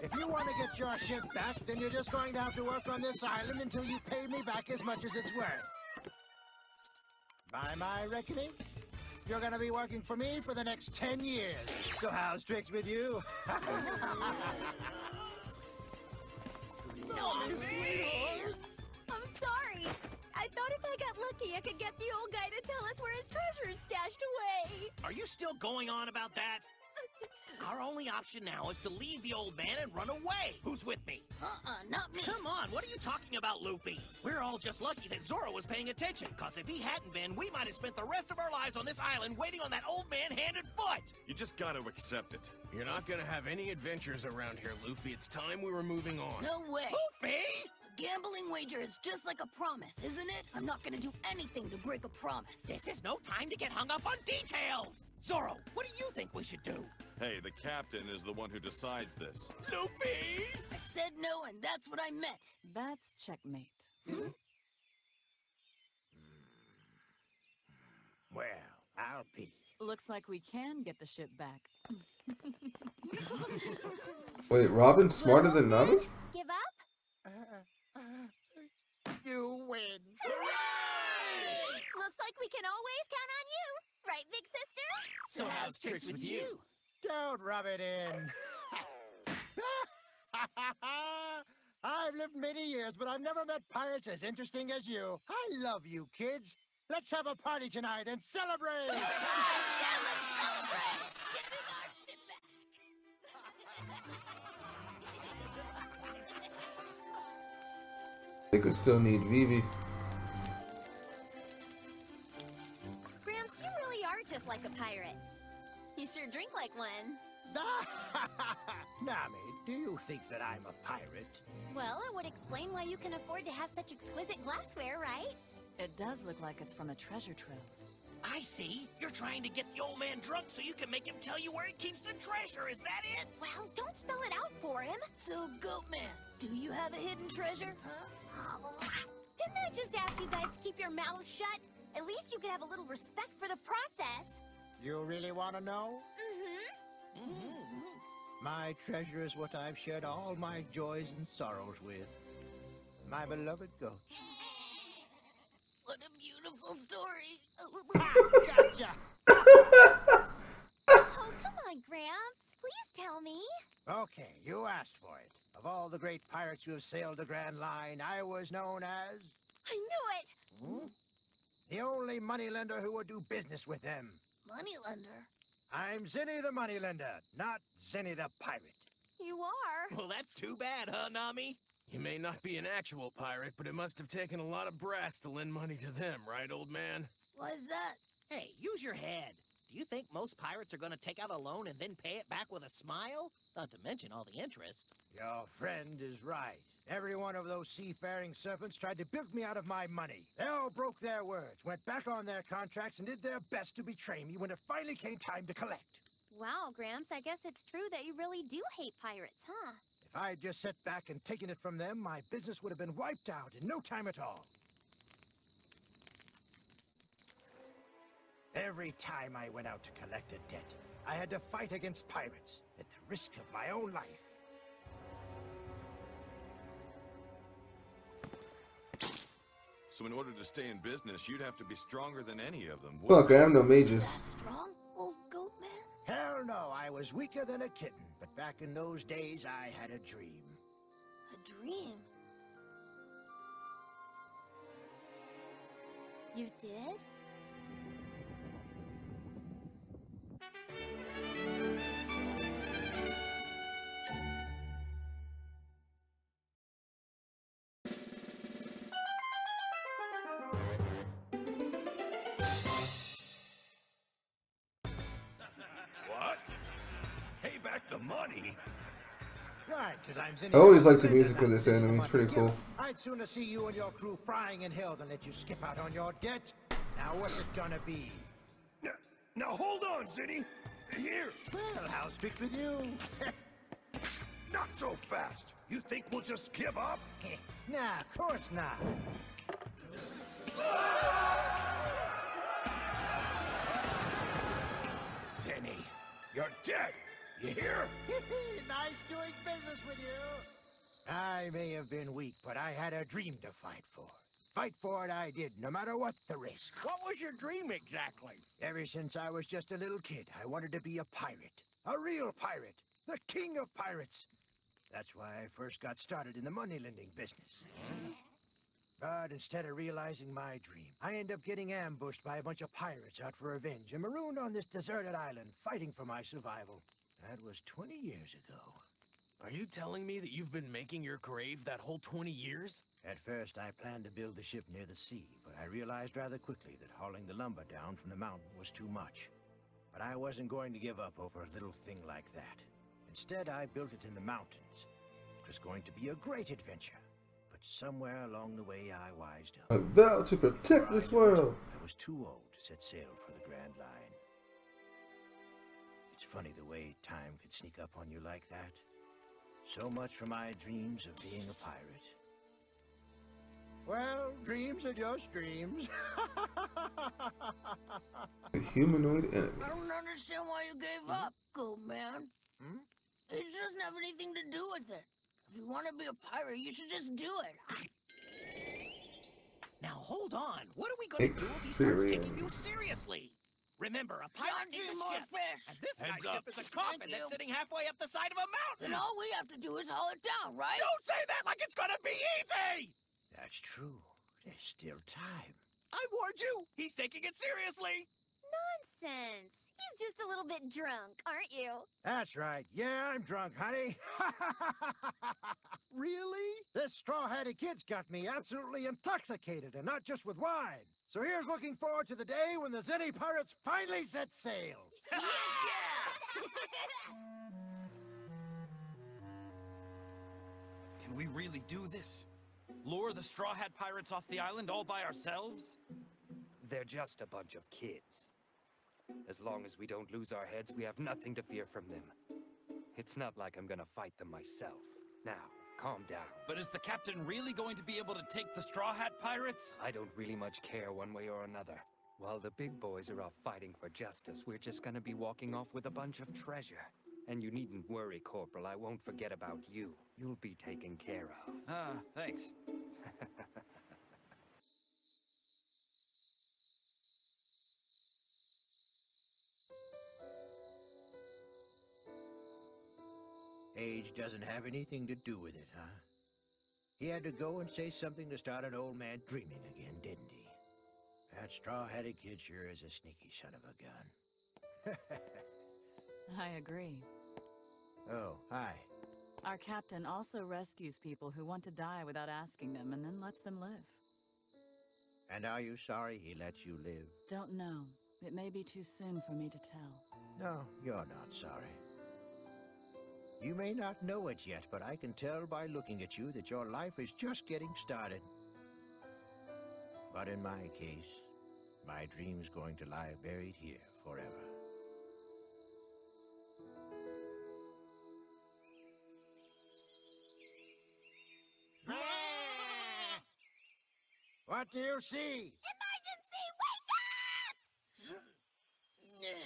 If you want to get your ship back, then you're just going to have to work on this island until you pay me back as much as it's worth. By my reckoning, you're gonna be working for me for the next 10 years. So how's tricks with you? I'm sorry. I thought if I got lucky, I could get the old guy to tell us where his treasure is stashed away. Are you still going on about that? Our only option now is to leave the old man and run away. Who's with me? Not me. Come on, what are you talking about, Luffy? We're all just lucky that Zoro was paying attention, cause if he hadn't been, we might have spent the rest of our lives on this island waiting on that old man hand and foot. You just gotta accept it. You're not gonna have any adventures around here, Luffy. It's time we were moving on. No way. Luffy! A gambling wager is just like a promise, isn't it? I'm not gonna do anything to break a promise. This is no time to get hung up on details. Zoro, what do you think we should do? Hey, the captain is the one who decides this. Luffy! I said no, and that's what I meant. That's checkmate. Well, I'll be. Looks like we can get the ship back. Wait, Robin's smarter than Nami? Give up? You win. Looks like we can always count on you. Right, big sister? So how's tricks with you? Don't rub it in. I've lived many years, but I've never met pirates as interesting as you. I love you, kids. Let's have a party tonight and celebrate! Yeah, let's celebrate! Getting our ship back! They could still need Vivi. Gramps, you really are just like a pirate. You sure drink like one. Nami, do you think that I'm a pirate? Well, it would explain why you can afford to have such exquisite glassware, right? It does look like it's from a treasure trove. I see. You're trying to get the old man drunk so you can make him tell you where he keeps the treasure. Is that it? Well, don't spell it out for him. So, Goatman, do you have a hidden treasure, huh? Didn't I just ask you guys to keep your mouths shut? At least you could have a little respect for the process. You really want to know? Mm-hmm. My treasure is what I've shared all my joys and sorrows with. My beloved goats. What a beautiful story. Gotcha! Oh, come on, Gramps. Please tell me. Okay, you asked for it. Of all the great pirates who have sailed the Grand Line, I was known as... I knew it! the only moneylender who would do business with them. Moneylender? I'm Zinni the moneylender, not Zinni the pirate. You are. Well, that's too bad, huh, Nami? You may not be an actual pirate, but it must have taken a lot of brass to lend money to them, right, old man? Why's that? Hey, use your head. Do you think most pirates are gonna take out a loan and then pay it back with a smile? Not to mention all the interest. Your friend is right. Every one of those seafaring serpents tried to bilk me out of my money. They all broke their words, went back on their contracts, and did their best to betray me when it finally came time to collect. Wow, Gramps, I guess it's true that you really do hate pirates, huh? If I'd just sat back and taken it from them, my business would have been wiped out in no time at all. Every time I went out to collect a debt, I had to fight against pirates at the risk of my own life. So in order to stay in business, you'd have to be stronger than any of them. Fuck, I have no mages. Strong, old goat man? Hell no, I was weaker than a kitten, but back in those days I had a dream. A dream? You did? What? Pay back the money? Right, because I'm Zinni. I always like the music in this anime, it's pretty cool. I'd sooner see you and your crew frying in hell than let you skip out on your debt. Now what's it gonna be? Now hold on, Zinni. Here. Well, how strict with you? Not so fast. You think we'll just give up? Nah, of course not. Zinni, you're dead. You hear? Nice doing business with you. I may have been weak, but I had a dream to fight for. Fight for it I did, no matter what the risk. What was your dream exactly? Ever since I was just a little kid, I wanted to be a pirate. A real pirate. The king of pirates. That's why I first got started in the money-lending business. But instead of realizing my dream, I ended up getting ambushed by a bunch of pirates out for revenge and marooned on this deserted island, fighting for my survival. That was 20 years ago. Are you telling me that you've been making your grave that whole 20 years? At first, I planned to build the ship near the sea, but I realized rather quickly that hauling the lumber down from the mountain was too much. But I wasn't going to give up over a little thing like that. Instead, I built it in the mountains. It was going to be a great adventure. But somewhere along the way, I wised up. I vow to protect this world. I was too old to set sail for the Grand Line. It's funny the way time could sneak up on you like that. So much for my dreams of being a pirate. Well, dreams are just dreams. A humanoid enemy. I don't understand why you gave up, Goat Man. It doesn't have anything to do with it. If you want to be a pirate, you should just do it. Now hold on. What are we gonna do if he starts taking you seriously? Remember, a pirate Fancy needs a more ship, fish. and this Heads guy's ship up. is a coffin Thank that's you. sitting halfway up the side of a mountain. Then all we have to do is haul it down, right? Don't say that like it's gonna be easy! That's true. There's still time. I warned you! He's taking it seriously! Nonsense. He's just a little bit drunk, aren't you? That's right. Yeah, I'm drunk, honey. Really? This straw-hatted kid's got me absolutely intoxicated, and not just with wine. So here's looking forward to the day when the Zinni pirates finally set sail. Can we really do this? Lure the Straw Hat Pirates off the island all by ourselves? They're just a bunch of kids. As long as we don't lose our heads, we have nothing to fear from them. It's not like I'm gonna fight them myself. Now, calm down. But is the captain really going to be able to take the Straw Hat Pirates? I don't really much care one way or another. While the big boys are off fighting for justice, we're just gonna be walking off with a bunch of treasure. And you needn't worry, Corporal, I won't forget about you. You'll be taken care of. Ah, thanks. Age doesn't have anything to do with it, huh? He had to go and say something to start an old man dreaming again, didn't he? That straw-hatted kid sure is a sneaky son of a gun. I agree. Oh, hi. Our captain also rescues people who want to die without asking them and then lets them live. And are you sorry he lets you live? Don't know. It may be too soon for me to tell. No, you're not sorry. You may not know it yet, but I can tell by looking at you that your life is just getting started. But in my case, my dream's going to lie buried here forever. What do you see? Emergency! Wake up!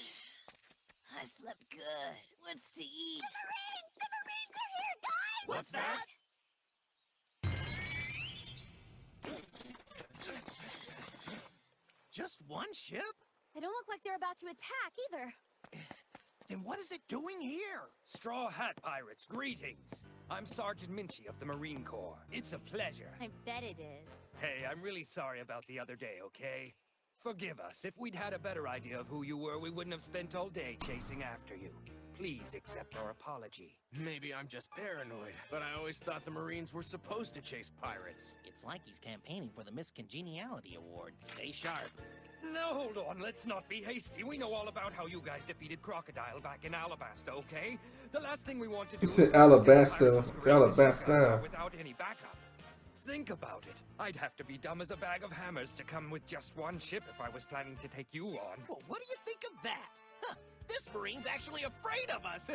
I slept good. What's to eat? The Marines are here, guys! What's that? Just one ship? They don't look like they're about to attack either. Then what is it doing here? Straw Hat Pirates, greetings! I'm Sergeant Minchie of the Marine Corps. It's a pleasure. I bet it is. Hey, I'm really sorry about the other day, okay? Forgive us. If we'd had a better idea of who you were, we wouldn't have spent all day chasing after you. Please accept our apology. Maybe I'm just paranoid, but I always thought the Marines were supposed to chase pirates. It's like he's campaigning for the Miss Congeniality Award. Stay sharp. Now hold on, let's not be hasty. We know all about how you guys defeated Crocodile back in Alabasta, okay? The last thing we want to do You said Alabasta. It's Alabasta. Without any backup. Think about it. I'd have to be dumb as a bag of hammers to come with just one ship if I was planning to take you on. Well, what do you think of that? Huh, this Marine's actually afraid of us.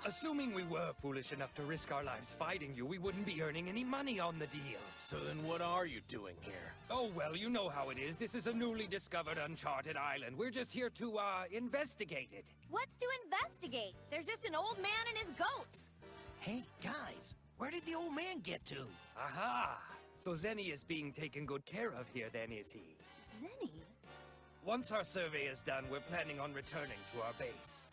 Assuming we were foolish enough to risk our lives fighting you, we wouldn't be earning any money on the deal. So then what are you doing here? Oh, well, you know how it is. This is a newly discovered uncharted island. We're just here to, investigate it. What's to investigate? There's just an old man and his goats. Hey, guys, where did the old man get to? Aha! So Zenny is being taken good care of here then, is he? Zenny? Once our survey is done, we're planning on returning to our base.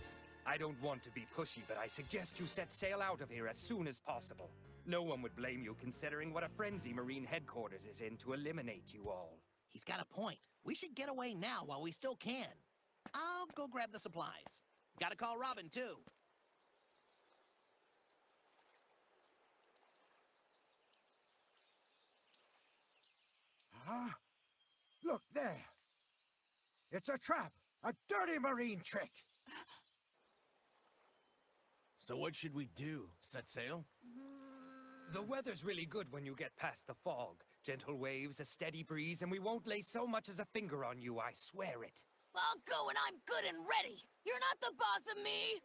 I don't want to be pushy, but I suggest you set sail out of here as soon as possible. No one would blame you considering what a frenzy Marine headquarters is in to eliminate you all. He's got a point. We should get away now while we still can. I'll go grab the supplies. Gotta call Robin, too. Ah, look there. It's a trap. A dirty Marine trick. So what should we do? Set sail? The weather's really good when you get past the fog. Gentle waves, a steady breeze, and we won't lay so much as a finger on you, I swear it. I'll go when I'm good and ready. You're not the boss of me.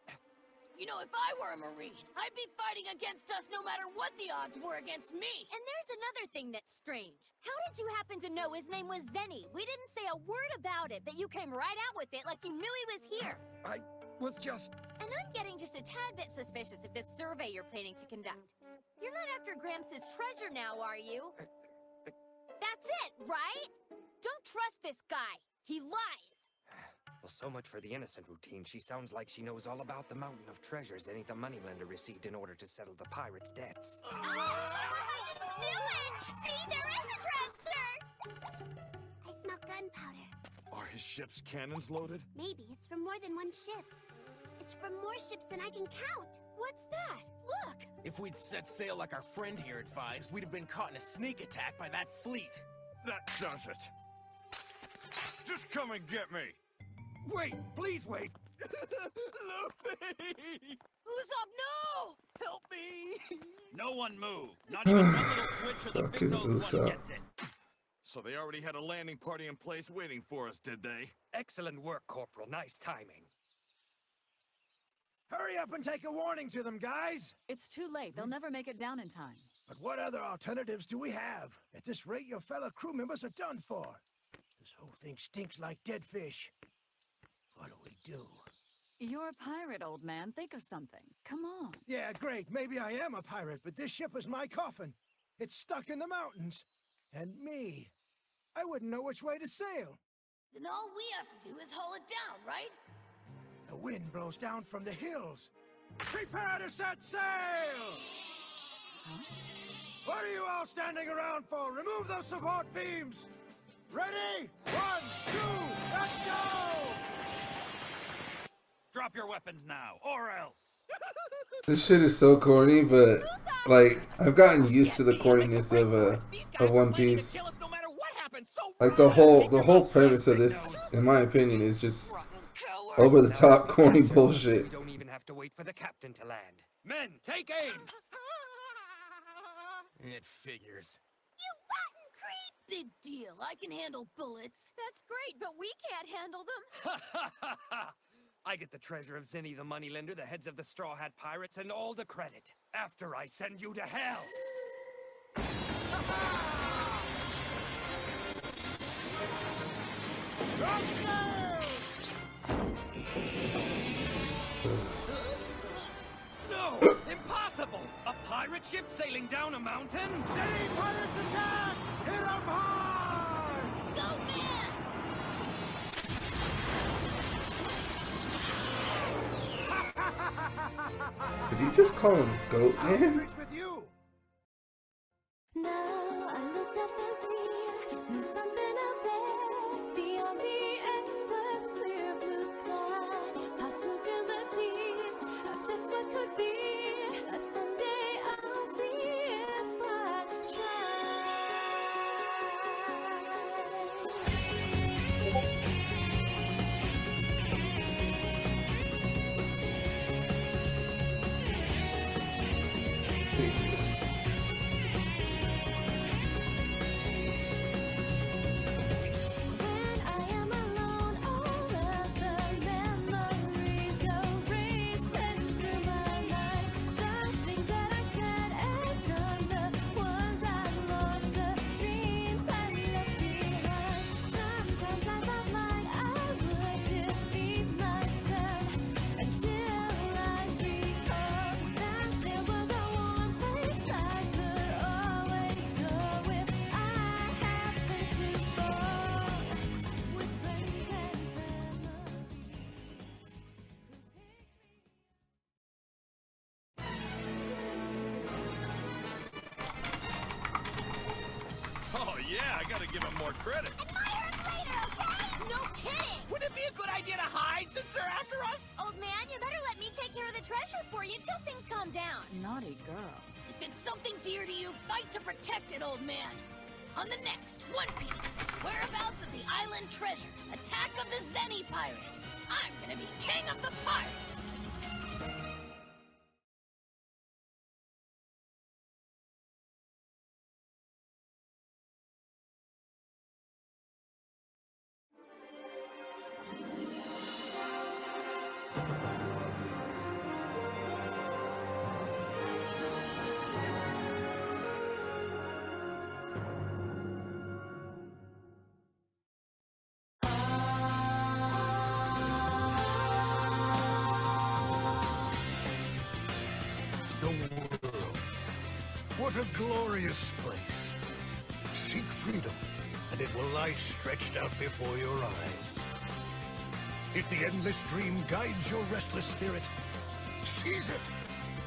You know, if I were a Marine, I'd be fighting against us no matter what the odds were against me. And there's another thing that's strange. How did you happen to know his name was Zenny? We didn't say a word about it, but you came right out with it like you knew he was here. I was just... And I'm getting just a tad bit suspicious of this survey you're planning to conduct. You're not after Gramps' treasure now, are you? That's it, right? Don't trust this guy. He lies. Well, so much for the innocent routine. She sounds like she knows all about the mountain of treasures any the moneylender received in order to settle the pirates' debts. Oh, I knew it! See, there is a treasure! I smell gunpowder. Are his ship's cannons loaded? Maybe it's from more than one ship. It's from more ships than I can count. What's that? Look! If we'd set sail like our friend here advised, we'd have been caught in a sneak attack by that fleet. That does it. Just come and get me. Wait, please wait. Luffy! Usopp, no! Help me! No one move. Not even one little twitch or the big nose one gets it. So they already had a landing party in place waiting for us, did they? Excellent work, Corporal. Nice timing. Hurry up and take a warning to them, guys! It's too late. They'll never make it down in time. But what other alternatives do we have? At this rate, your fellow crew members are done for. This whole thing stinks like dead fish. What do we do? You're a pirate, old man. Think of something. Come on. Yeah, great. Maybe I am a pirate, but this ship is my coffin. It's stuck in the mountains. And me. I wouldn't know which way to sail. Then all we have to do is haul it down, right? The wind blows down from the hills. Prepare to set sail! Huh? What are you all standing around for? Remove those support beams! Ready? 1, 2, let's go! Drop your weapons now, or else. This shit is so corny, but like I've gotten used to the corniness of One Piece. Like the whole premise of this, in my opinion, is just over the top corny bullshit. We don't even have to wait for the captain to land. Men, take aim! It figures. You rotten creep! Big deal. I can handle bullets. That's great, but we can't handle them. I get the treasure of Zinni the Moneylender, the heads of the Straw Hat Pirates, and all the credit. After I send you to hell! No! Impossible! A pirate ship sailing down a mountain? Zinni pirates attack! Hit 'em hard! Go, man! Did you just call him Goat Man? With you. Now I look up and see there's something out there beyond the endless clear blue sky. Possibilities of just what could be. That someday I'll see if I Yeah, I gotta give him more credit. No kidding! Wouldn't it be a good idea to hide since they're after us? Old man, you better let me take care of the treasure for you till things calm down. Naughty girl. If it's something dear to you, fight to protect it, old man. On the next One Piece, whereabouts of the island treasure, attack of the Zenny pirates. I'm gonna be king of the pirates. What a glorious place. Seek freedom, and it will lie stretched out before your eyes. If the endless dream guides your restless spirit, seize it.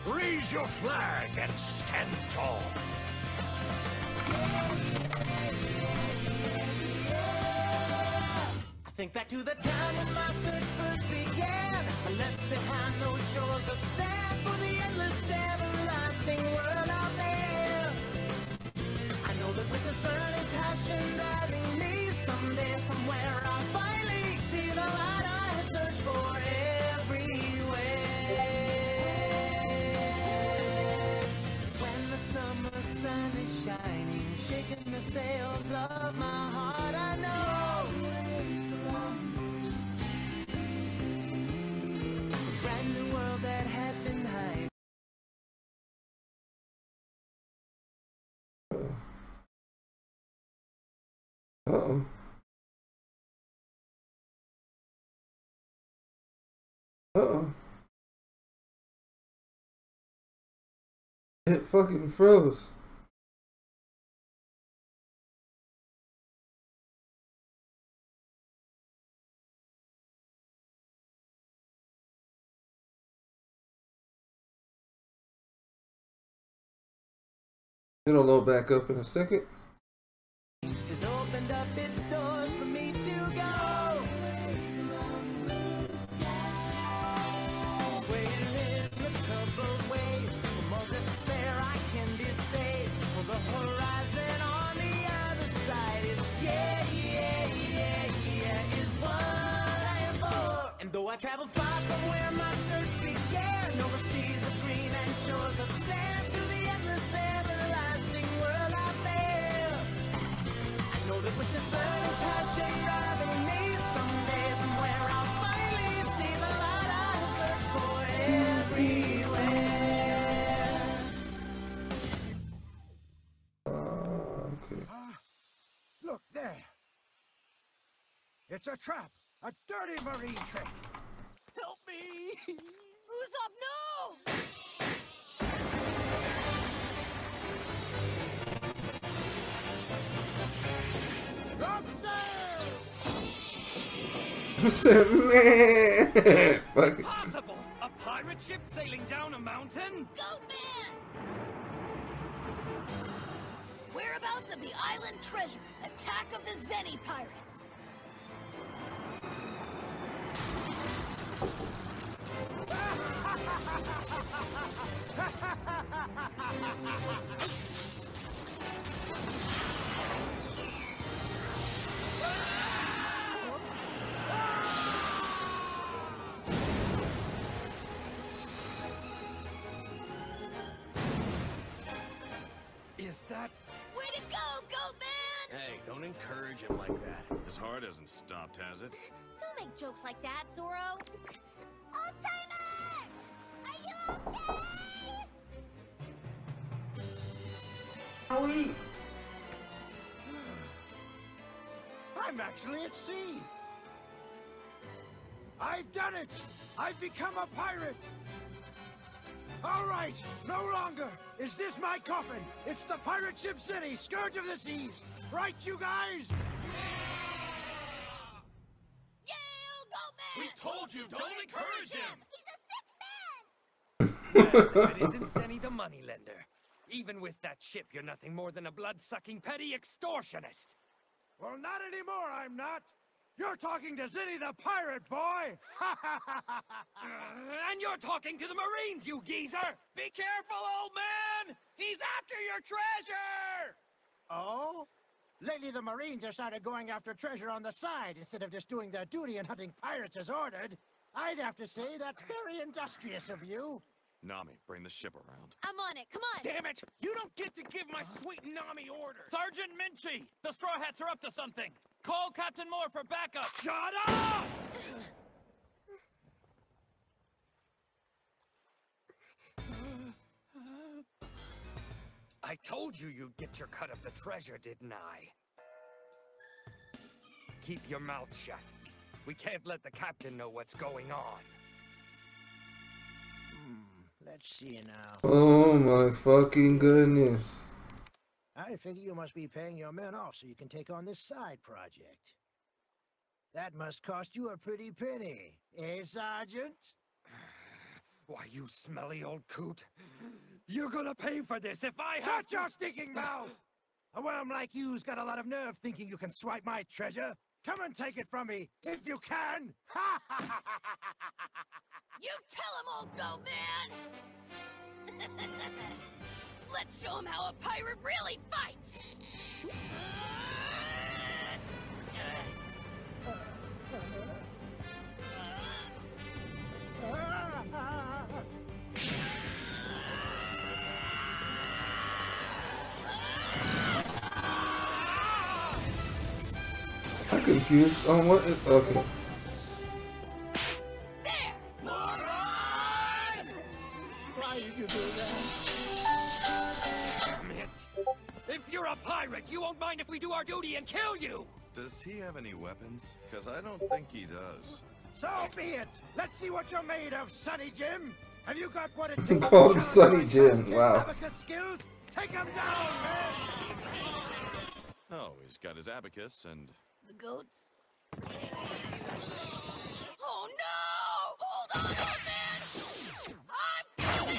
Raise your flag and stand tall. I think back to the time when my search first began. I left behind those shores of sand for the endless, everlasting world out there. I know that with this burning passion driving me, someday, somewhere, I'll finally see the light I have searched for everywhere. When the summer sun is shining, shaking the sails of my heart, I know brand new world that Uh-oh. It fucking froze. It'll load back up in a second. Has opened up its doors for me to go. Swaying in the troubled waves, from all despair I can be saved. For the horizon on the other side is is what I am for. And though I traveled far from where my search began, over seas of green and shores of sand, through the endless everlasting world out there, I know that with this burning passion driving me, someday somewhere I'll finally see the light I've searched for everywhere. Okay. Look there. It's a trap. A dirty marine trick. Help me! Usopp, no! I said, man! Fuck it. Impossible! A pirate ship sailing down a mountain? Goatman! Whereabouts of the island treasure? Attack of the Zeni pirates! Is that... Way to go, Goatman! Hey, don't encourage him like that. His heart hasn't stopped, has it? Don't make jokes like that, Zoro. Old-timer! Are you okay? I'm actually at sea. I've done it. I've become a pirate. All right, no longer is this my coffin. It's the pirate ship Zeni, scourge of the seas. Right, you guys? We told you, don't encourage him! It isn't Zeni the moneylender. Even with that ship, you're nothing more than a blood-sucking petty extortionist. Well, not anymore, I'm not. You're talking to Zeni the pirate, boy! And you're talking to the Marines, you geezer! Be careful, old man! He's after your treasure! Oh? Lately, the Marines have started going after treasure on the side instead of just doing their duty and hunting pirates as ordered. I'd have to say that's very industrious of you. Nami, bring the ship around. I'm on it, come on! Damn it! You don't get to give my sweet Nami orders! Sergeant Minchie! The Straw Hats are up to something! Call Captain Moore for backup! Shut up! I told you you'd get your cut of the treasure, didn't I? Keep your mouth shut. We can't let the captain know what's going on. Let's see now. Oh my fucking goodness. I figure you must be paying your men off so you can take on this side project. That must cost you a pretty penny, eh, Sergeant? Why, you smelly old coot. You're gonna pay for this if I have Shut your stinking mouth! A worm like you's got a lot of nerve thinking you can swipe my treasure. Come and take it from me, if you can! You tell him, old goat man! Let's show him how a pirate really fights! I'm confused on what is... Okay. Why did you do that? Damn it! If you're a pirate, you won't mind if we do our duty and kill you! Does he have any weapons? Because I don't think he does. So be it. Let's see what you're made of, Sonny Jim. Have you got what it takes to Called challenge Sonny my Jim. casket Wow. abacus skills? Take him down, man! Oh, he's got his abacus and... The goats? Oh no! Hold on, old man! I'm coming!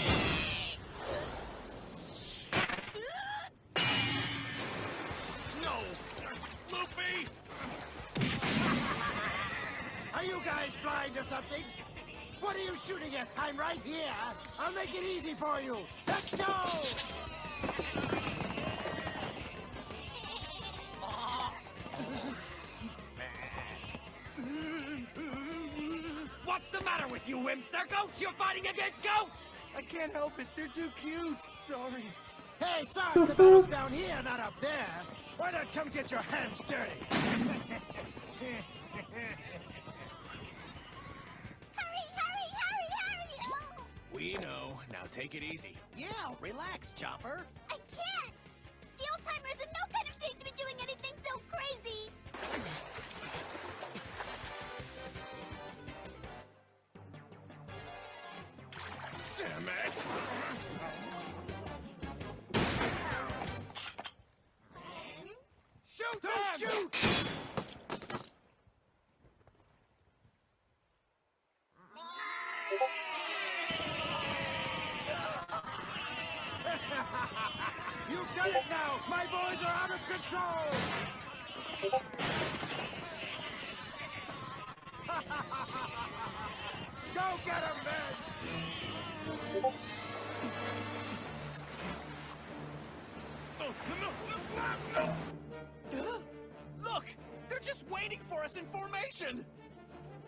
No! Luffy! Are you guys blind or something? What are you shooting at? I'm right here. I'll make it easy for you. Let's go! What's the matter with you, wimps? They're goats! You're fighting against goats! I can't help it. They're too cute. Sorry. Hey, sorry, the battle's down here, not up there. Why not come get your hands dirty? We know. Now take it easy. Yeah, relax, Chopper. I can't! The old-timer is in no kind of shape to be doing anything so crazy! Damn it! Shoot Don't them! shoot! You've done it now! My boys are out of control! Go get him, man! Look! They're just waiting for us in formation!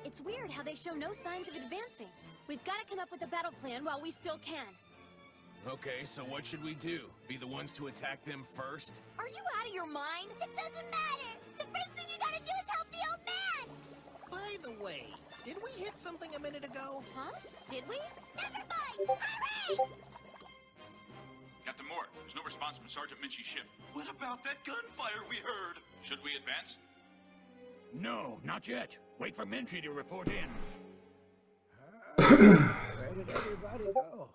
It's weird how they show no signs of advancing. We've got to come up with a battle plan while we still can. Okay, so what should we do? Be the ones to attack them first? Are you out of your mind? It doesn't matter! The first thing you gotta do is help the old man! By the way, did we hit something a minute ago? Huh? Did we? Never mind! Hurry! Captain Moore, there's no response from Sergeant Minchie's ship. What about that gunfire we heard? Should we advance? No, not yet. Wait for Minchie to report in. Where did everybody go?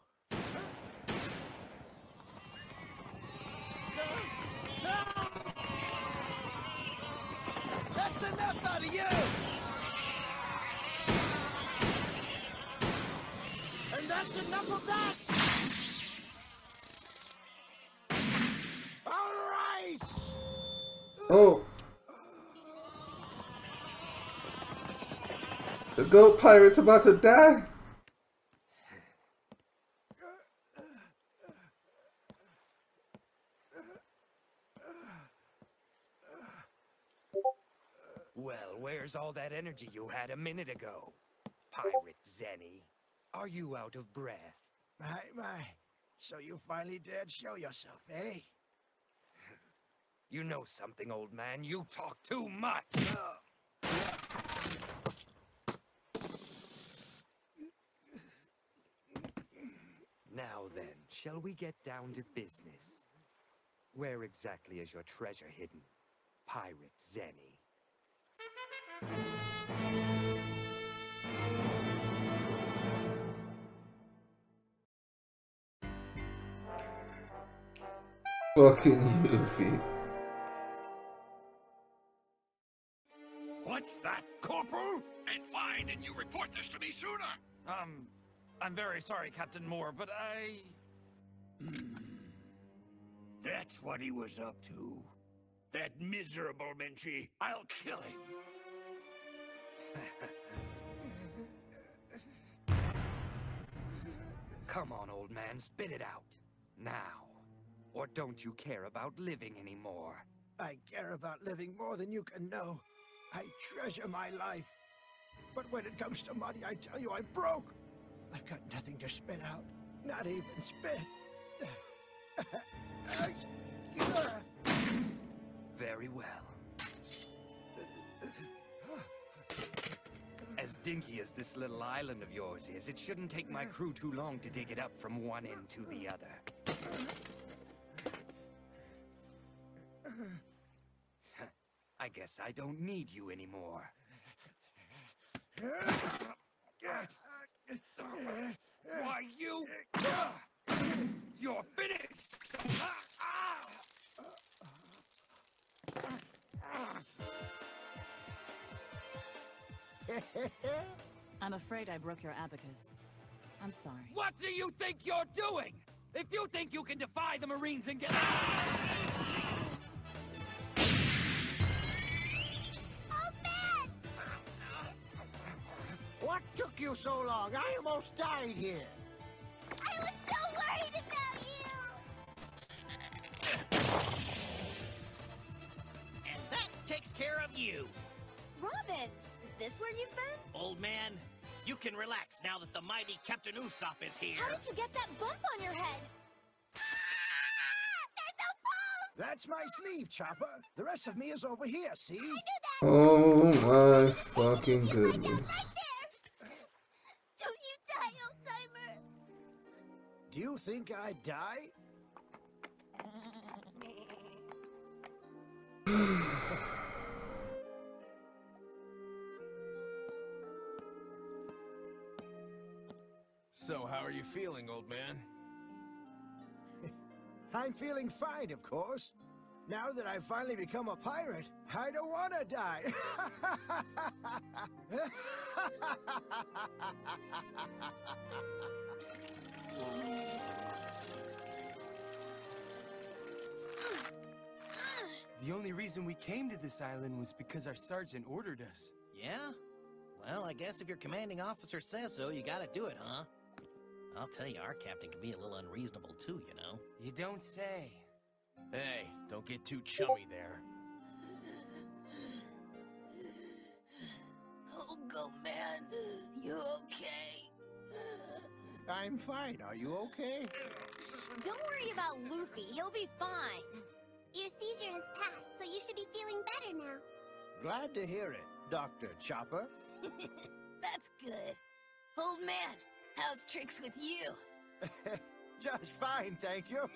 That's enough out of you! And that's enough of that! All right! Oh. The goat pirate's about to die? Well, where's all that energy you had a minute ago? Pirate Zenny, are you out of breath? My. So you finally dared show yourself, eh? You know something, old man. You talk too much. Now then, shall we get down to business? Where exactly is your treasure hidden, Pirate Zenny? Fucking Yuffie. What's that, Corporal? And why didn't you report this to me sooner? I'm very sorry, Captain Moore, but I... That's what he was up to. That miserable Minchie. I'll kill him. Come on, old man, spit it out. Now. Or don't you care about living anymore? I care about living more than you can know. I treasure my life. But when it comes to money, I tell you, I'm broke. I've got nothing to spit out. Not even spit. Very well. As dinky as this little island of yours is, it shouldn't take my crew too long to dig it up from one end to the other. I guess I don't need you anymore. Why, you... You're finished! I'm afraid I broke your abacus. I'm sorry. What do you think you're doing? If you think you can defy the Marines and get... What took you so long? I almost died here. I was so worried about you! And that takes care of you. Robin, is this where you've been? Old man, you can relax now that the mighty Captain Usopp is here. How did you get that bump on your head? That's my sleeve, Chopper. The rest of me is over here, see? Oh my fucking goodness. Don't you die, old-timer! Do you think I'd die? So, how are you feeling, old man? I'm feeling fine, of course. Now that I've finally become a pirate, I don't want to die. The only reason we came to this island was because our sergeant ordered us. Yeah? Well, I guess if your commanding officer says so, you gotta do it, huh? I'll tell you, our captain can be a little unreasonable too, you know? You don't say. Hey, don't get too chummy there. Oh, go, man. You okay? I'm fine. Are you okay? Don't worry about Luffy. He'll be fine. Your seizure has passed, so you should be feeling better now. Glad to hear it, Dr. Chopper. That's good. Old man, how's tricks with you? Just fine, thank you.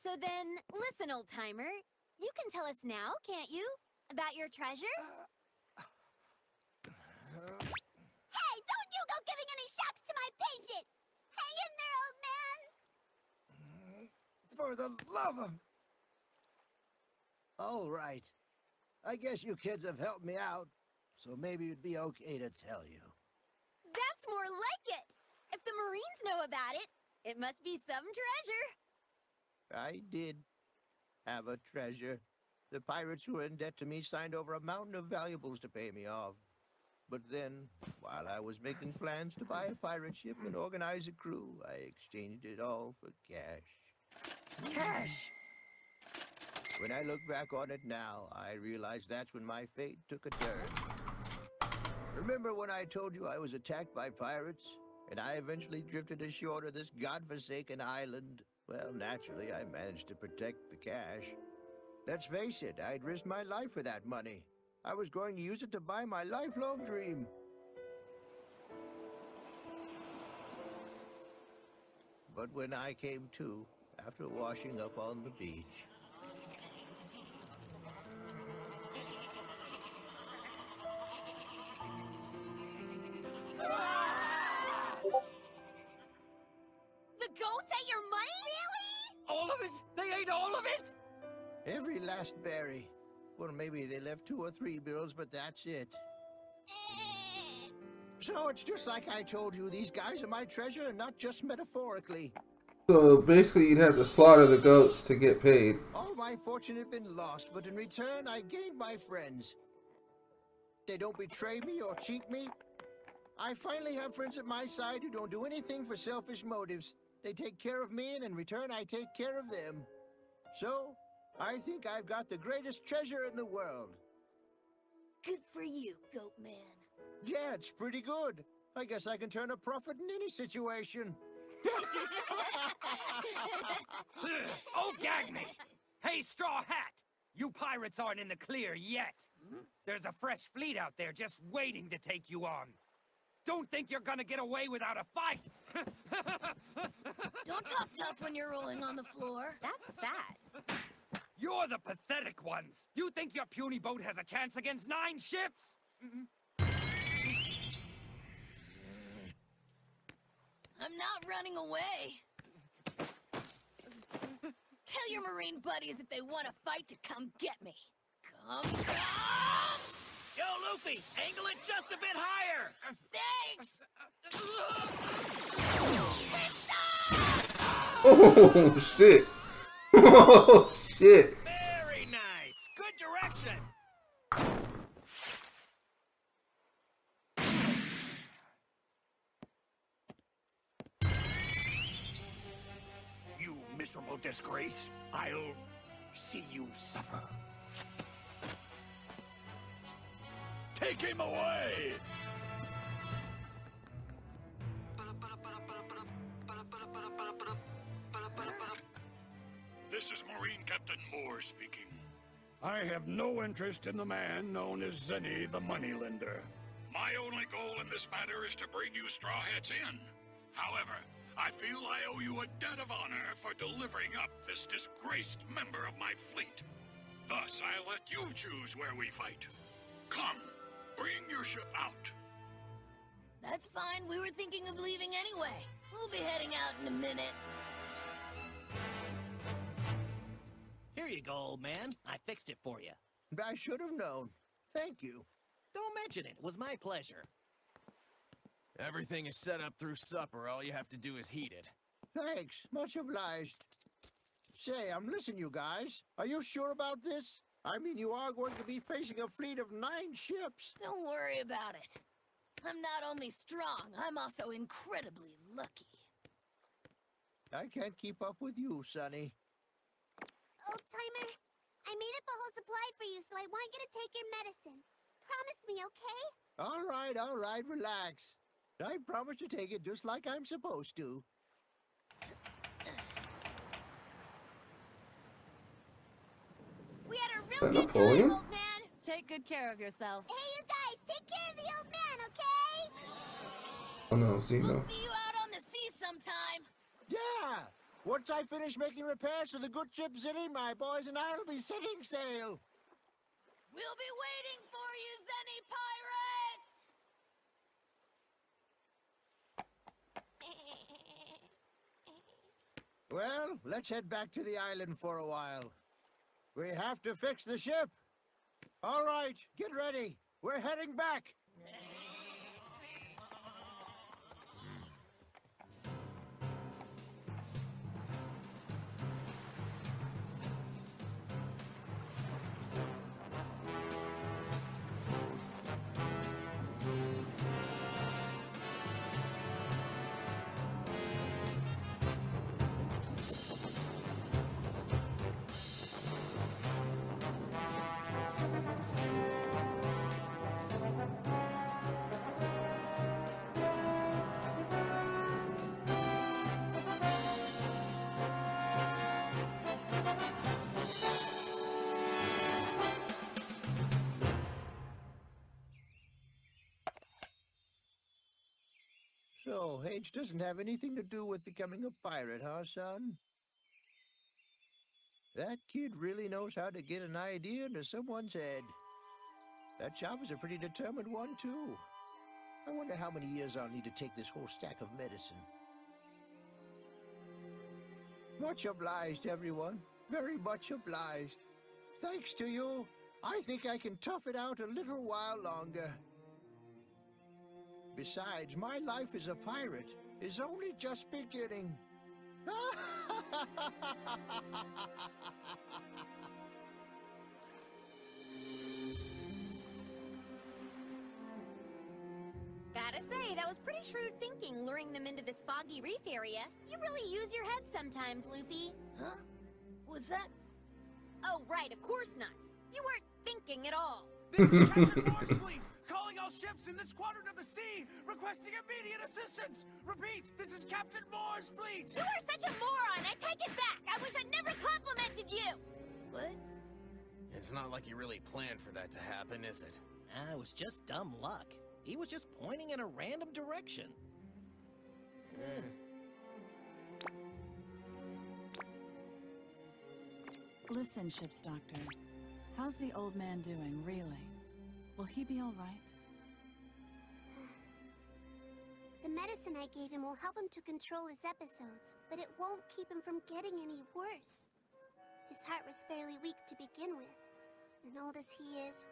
So then, listen, old-timer. You can tell us now, can't you? About your treasure? Hey, don't you go giving any shocks to my patient! Hang in there, old man! For the love of... All right. I guess you kids have helped me out, so maybe it'd be okay to tell you. That's more like it. If the Marines know about it, it must be some treasure. I did have a treasure. The pirates who were in debt to me signed over a mountain of valuables to pay me off. But then, while I was making plans to buy a pirate ship and organize a crew, I exchanged it all for cash. Cash! When I look back on it now, I realize that's when my fate took a turn. Remember when I told you I was attacked by pirates? And I eventually drifted ashore to this godforsaken island? Well, naturally, I managed to protect the cash. Let's face it, I'd risked my life for that money. I was going to use it to buy my lifelong dream. But when I came to, after washing up on the beach, The goats ate your money? Really? All of it? They ate all of it? every last berry. Well, maybe they left 2 or 3 bills, but that's it. So it's just like I told you, these guys are my treasure, and not just metaphorically. So basically you'd have to slaughter the goats to get paid. All my fortune had been lost, but in return I gained my friends. They don't betray me or cheat me. I finally have friends at my side who don't do anything for selfish motives. They take care of me, and in return I take care of them. So, I think I've got the greatest treasure in the world. Good for you, Goat Man. Yeah, it's pretty good. I guess I can turn a profit in any situation. Oh, gag me! Hey, Straw Hat! You pirates aren't in the clear yet. There's a fresh fleet out there just waiting to take you on. Don't think you're gonna get away without a fight! Don't talk tough when you're rolling on the floor. That's sad. You're the pathetic ones. You think your puny boat has a chance against 9 ships? I'm not running away. Tell your Marine buddies if they want to fight to come get me. Come! Yo, Luffy, angle it just a bit higher. Thanks! Oh, shit. Oh, shit. Very nice. Good direction. You miserable disgrace. I'll see you suffer. Take him away! This is Marine Captain Moore speaking. I have no interest in the man known as Zenny the Moneylender. My only goal in this matter is to bring you Straw Hats in. However, I feel I owe you a debt of honor for delivering up this disgraced member of my fleet. Thus, I'll let you choose where we fight. Come, bring your ship out. That's fine. We were thinking of leaving anyway. We'll be heading out in a minute. Here you go, old man. I fixed it for you. I should have known. Thank you. Don't mention it. It was my pleasure. Everything is set up through supper. All you have to do is heat it. Thanks. Much obliged. Say, I'm listening, you guys. Are you sure about this? I mean, you are going to be facing a fleet of 9 ships. Don't worry about it. I'm not only strong, I'm also incredibly lucky. I can't keep up with you, Sonny. Old-timer, I made up a whole supply for you, so I want you to take your medicine. Promise me, okay? All right, relax. I promise to take it just like I'm supposed to. We had a Is real that good Napoleon? time, old man. Take good care of yourself. Hey, you guys, take care of the old man, okay? Oh no, see no. We'll see you out on the sea sometime. Yeah! Once I finish making repairs to the good ship Zenny, my boys and I will be setting sail. We'll be waiting for you, Zenny Pirates! Well, let's head back to the island for a while. We have to fix the ship. All right, get ready. We're heading back. So, H doesn't have anything to do with becoming a pirate, huh, son? That kid really knows how to get an idea into someone's head. That job is a pretty determined one, too. I wonder how many years I'll need to take this whole stack of medicine. Much obliged, everyone. Very much obliged. Thanks to you, I think I can tough it out a little while longer. Besides, my life as a pirate is only just beginning. Gotta say, that was pretty shrewd thinking, luring them into this foggy reef area. You really use your head sometimes, Luffy. Huh? Was that... Oh, right, of course not. You weren't thinking at all. This is Captain Moore's fleet, calling all ships in this quadrant of the sea, requesting immediate assistance. Repeat, this is Captain Moore's fleet. You are such a moron. I take it back. I wish I'd never complimented you. What? It's not like you really planned for that to happen, is it? It was just dumb luck. He was just pointing in a random direction. Listen, Ship's doctor. How's the old man doing, really? Will he be all right? The medicine I gave him will help him to control his episodes, but it won't keep him from getting any worse. His heart was fairly weak to begin with, and old as he is,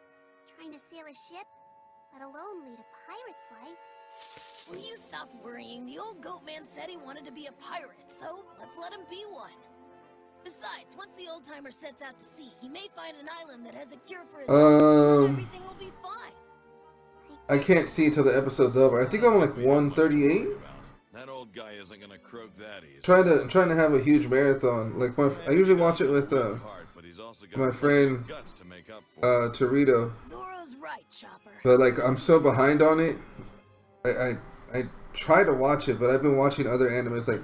trying to sail a ship, let alone lead a pirate's life. Will you stop worrying? The old goat man said he wanted to be a pirate, so let's let him be one. Besides, once the old timer sets out to sea, he may find an island that has a cure for his and everything will be fine. I can't see till the episode's over. I think I'm like 138. That old guy isn't gonna croak that easy. Trying to have a huge marathon. Like I usually watch it with my friend Torito. Zoro's right, Chopper. But like I'm so behind on it. I try to watch it, but I've been watching other animes. Like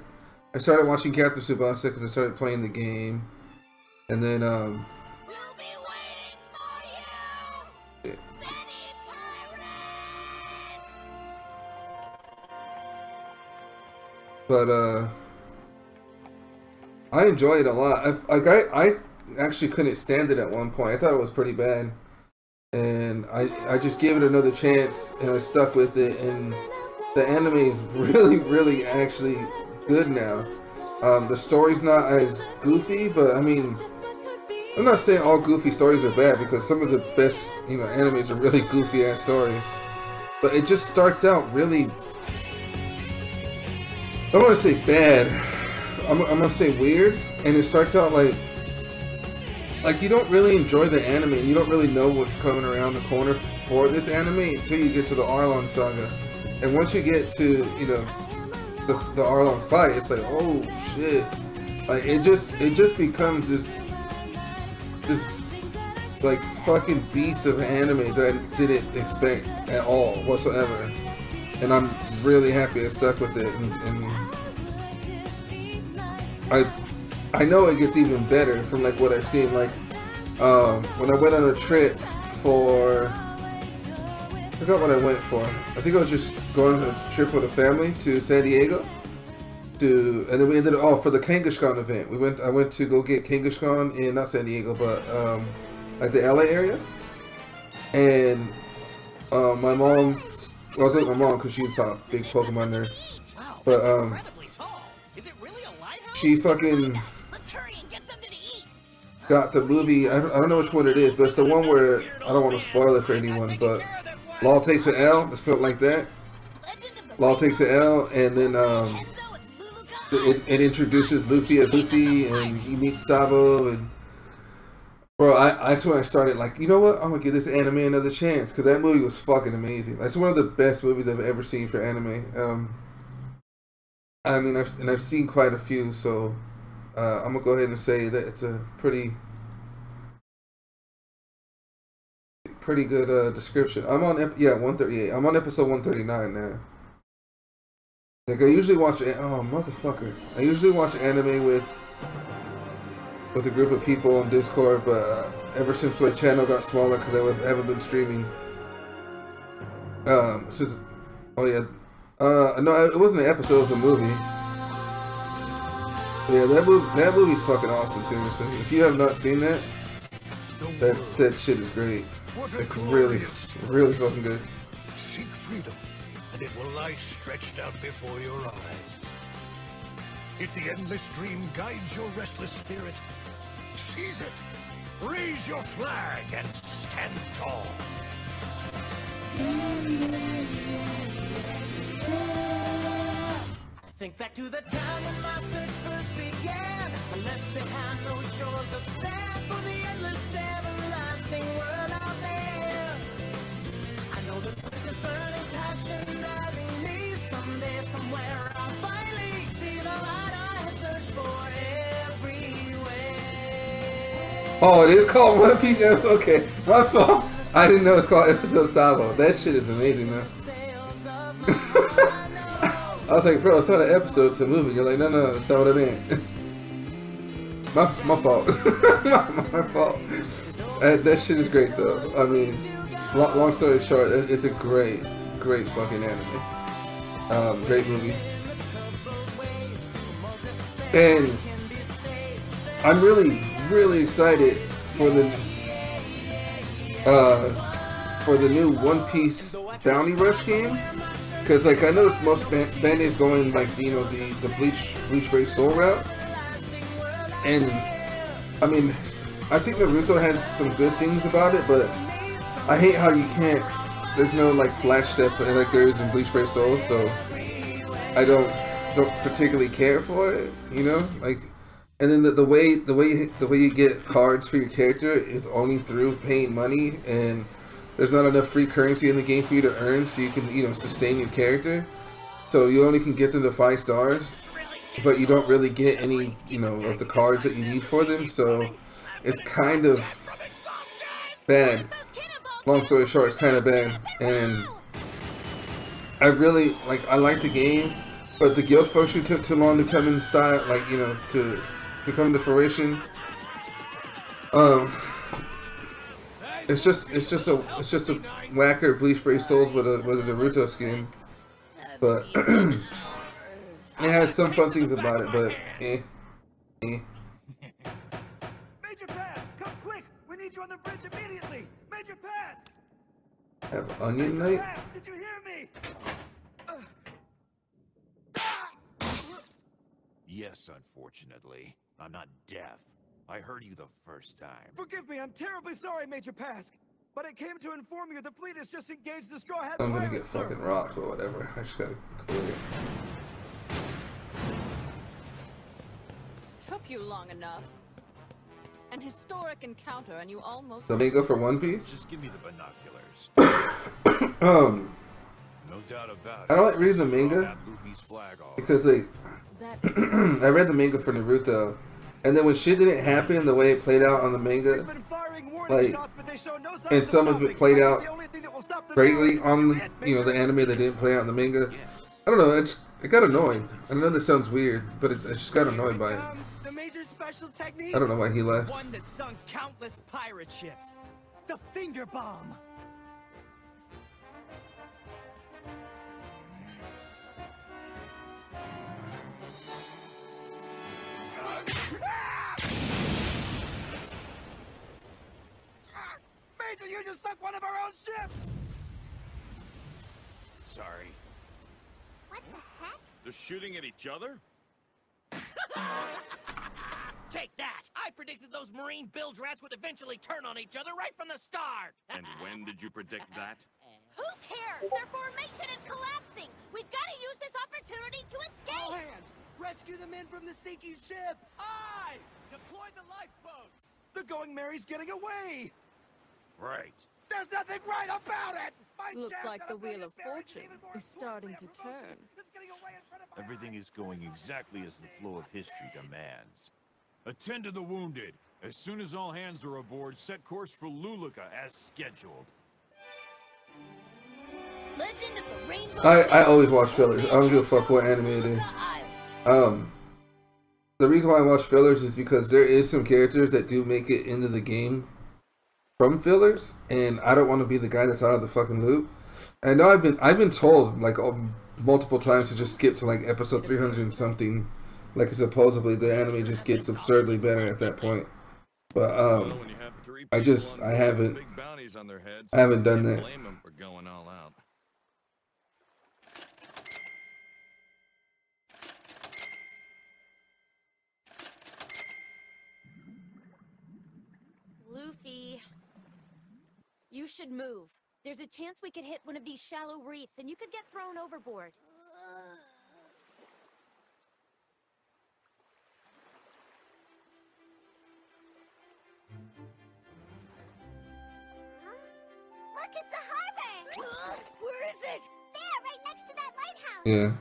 I started watching Captain Tsubasa because I started playing the game, and then We'll be waiting for you, Zenny Pirates! But I enjoy it a lot. I actually couldn't stand it at one point. I thought it was pretty bad, and I just gave it another chance, and I stuck with it. And the anime is really actually good now. The story's not as goofy, but I mean, I'm not saying all goofy stories are bad, because some of the best, animes are really goofy ass stories. But it just starts out really, I don't want to say bad, I'm gonna say weird, and it starts out like you don't really enjoy the anime, and you don't really know what's coming around the corner for this anime until you get to the Arlong Saga. And once you get to, the Arlong fight, it's like, oh shit. Like it just becomes this like fucking beast of anime that I didn't expect at all whatsoever. And I'm really happy I stuck with it, and I know it gets even better from like what I've seen. Like when I went on a trip for, I forgot what I went for. I think I was just going on a trip with a family to San Diego. And then we ended up for the Kangaskhan event. I went to go get Kangaskhan in not San Diego, but like the LA area. And my mom, well, I was with my mom because she's a big Pokemon nerd. But she fucking got the movie. I don't know which one it is, but it's the one where I don't want to spoil it for anyone. But Law takes an L. It's felt like that. Law takes an L, and then it introduces Luffy as Lucy, and he meets Sabo, and bro, that's when I started like, you know what? I'm gonna give this anime another chance, because that movie was fucking amazing. That's one of the best movies I've ever seen for anime. I mean, I've seen quite a few, so I'm gonna go ahead and say that it's a pretty good description. I'm on 138. I'm on episode 139 now. Like I usually watch I usually watch anime with a group of people on Discord, but ever since my channel got smaller because I haven't been streaming. No, it wasn't an episode, it was a movie. Yeah, that movie's fucking awesome, seriously. If you have not seen that shit is great. Like really fucking good. Seek freedom, and it will lie stretched out before your eyes. If the endless dream guides your restless spirit, seize it, raise your flag, and stand tall. Think back to the time when my search first began. I left behind those shores of sand for the endless, everlasting world out there. I know that there's this burning passion driving me. Someday, somewhere, I'll finally see the light I have searched for everywhere. Oh, it is called One Piece episode? Okay, my fault. I didn't know it's called Episode Sabo. That shit is amazing, man. I was like, bro, it's not an episode, it's a movie. You're like, no, that's not what I meant. my fault. my fault. That shit is great, though. I mean, long story short, it's a great fucking anime. Great movie. And I'm really really excited for the new One Piece Bounty Rush game, because like I noticed most Bandai's going like the Bleach Brave Soul route, and I mean I think Naruto has some good things about it, but I hate how you can't. There's no like flash step like there is in Bleach Brave Soul, so I don't particularly care for it, you know, like. And then the way you get cards for your character is only through paying money, and there's not enough free currency in the game for you to earn, so you can sustain your character. So you only can get them to 5 stars, but you don't really get any of the cards that you need for them. So it's kind of bad. Long story short, it's kind of bad, and I really I like the game, but the guild function took too long to come in style, to come to fruition. It's just a whacker Bleach Brave Souls with a Naruto skin, but it has some fun things about it. But Major Pass, come quick! We need you on the bridge immediately. Major Pass. Have Onion Knight? Did you hear me? Yes, unfortunately. I'm not deaf. I heard you the first time. Forgive me, I'm terribly sorry, Major Pask. But I came to inform you the fleet has just engaged the Straw Hat I'm gonna pirates, get fucking rocked or whatever. I just gotta clear it. Took you long enough. An historic encounter, and you almost. So they go for One Piece? Just give me the binoculars. No doubt about it. I don't like reading the manga because I read the manga for Naruto, and then when shit didn't happen the way it played out on the manga, and some of it played out greatly on the anime that didn't play out in the manga. I don't know. It got annoying. I know this sounds weird, but I just got annoyed by it. The major special technique. I don't know why he left. One that sunk countless pirate ships. The finger bomb. Major, you just sunk one of our own ships! Sorry. What the heck? They're shooting at each other? Take that! I predicted those marine bilge rats would eventually turn on each other right from the start! And when did you predict that? Who cares? Their formation is collapsing! We've got to use this opportunity to escape! All hands! Rescue the men from the sinking ship! Aye! Deploy the lifeboats! The Going Mary's getting away! Right. There's nothing right about it! My Looks chance like at the a wheel million of berries fortune even more is starting to turn. Everything is going exactly as the flow of history demands. Attend to the wounded. As soon as all hands are aboard, set course for Luluca as scheduled. Legend of the Rainbow. I always watch fillers. I don't give a fuck what anime it is. The reason why I watch fillers is because there is some characters that do make it into the game from fillers, and I don't want to be the guy that's out of the fucking loop. And I know I've been told like multiple times to just skip to like episode 300 and something, like supposedly the anime just gets absurdly better at that point. But I haven't done that. Luffy, you should move. There's a chance we could hit one of these shallow reefs and you could get thrown overboard. Look, it's a harbor! Where is it? There, right next to that lighthouse! Yeah.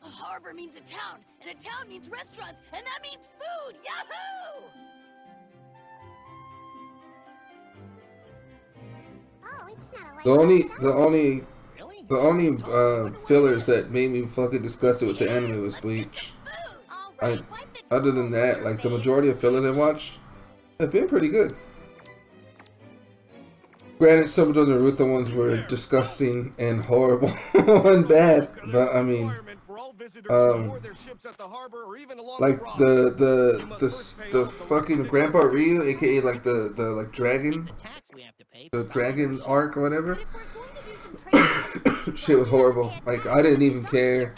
A harbor means a town, and a town means restaurants, and that means food! Yahoo! Oh, it's not a The only fillers that made me fucking disgusted with the anime was Bleach. Other than that, like the majority of fillers I watched have been pretty good. Granted, some of the Naruto ones were disgusting and horrible and bad, but I mean, all visitors who moor their ships at the harbor or even along like the fucking Grandpa Ryu, aka like the like dragon, the dragon arc or whatever. Shit was horrible. Like I didn't even care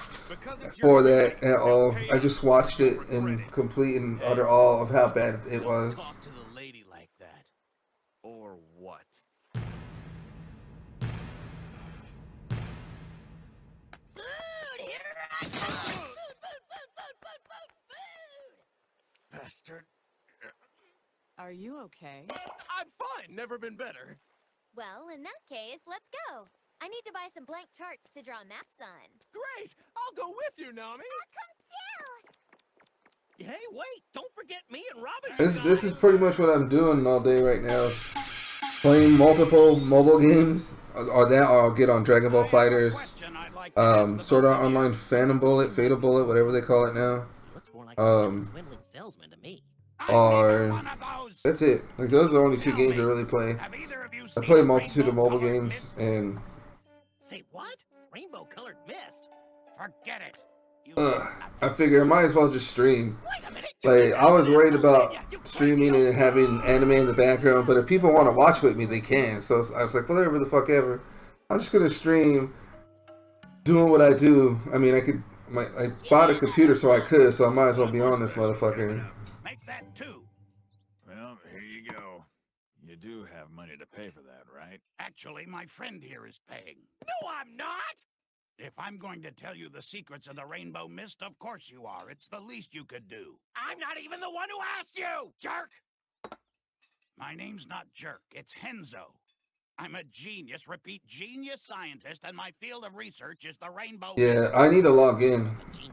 for that at all. I just watched it in complete and utter awe of how bad it was. Talk to the lady like that, or what? Bastard. Are you okay? I'm fine. Never been better. Well, in that case, let's go. I need to buy some blank charts to draw maps on. Great! I'll go with you, Nami. Hey, wait! Don't forget me and Robin. This is pretty much what I'm doing all day right now. Is playing multiple mobile games, or that, or I'll get on Dragon Ball Fighters, Sword Art Online, Fatal Bullet, whatever they call it now. Or that's it. Like those are the only two games I really play. I play a multitude of mobile games, and say what? Rainbow-colored mist? Forget it. I figured I might as well just stream. Like I was worried about streaming and having anime in the background, but if people want to watch with me, they can. So I was like, whatever the fuck ever. I'm just gonna stream, doing what I do. I mean, I bought a computer so I could, so I might as well be on this motherfucker. Make that too. Well, here you go. You do have money to pay for that, right? Actually, my friend here is paying. No, I'm not! If I'm going to tell you the secrets of the Rainbow Mist, of course you are. It's the least you could do. I'm not even the one who asked you, jerk! My name's not Jerk, it's Henzo. I'm a genius, repeat, genius scientist, and my field of research is the Rainbow Mist. Yeah, I need to log in.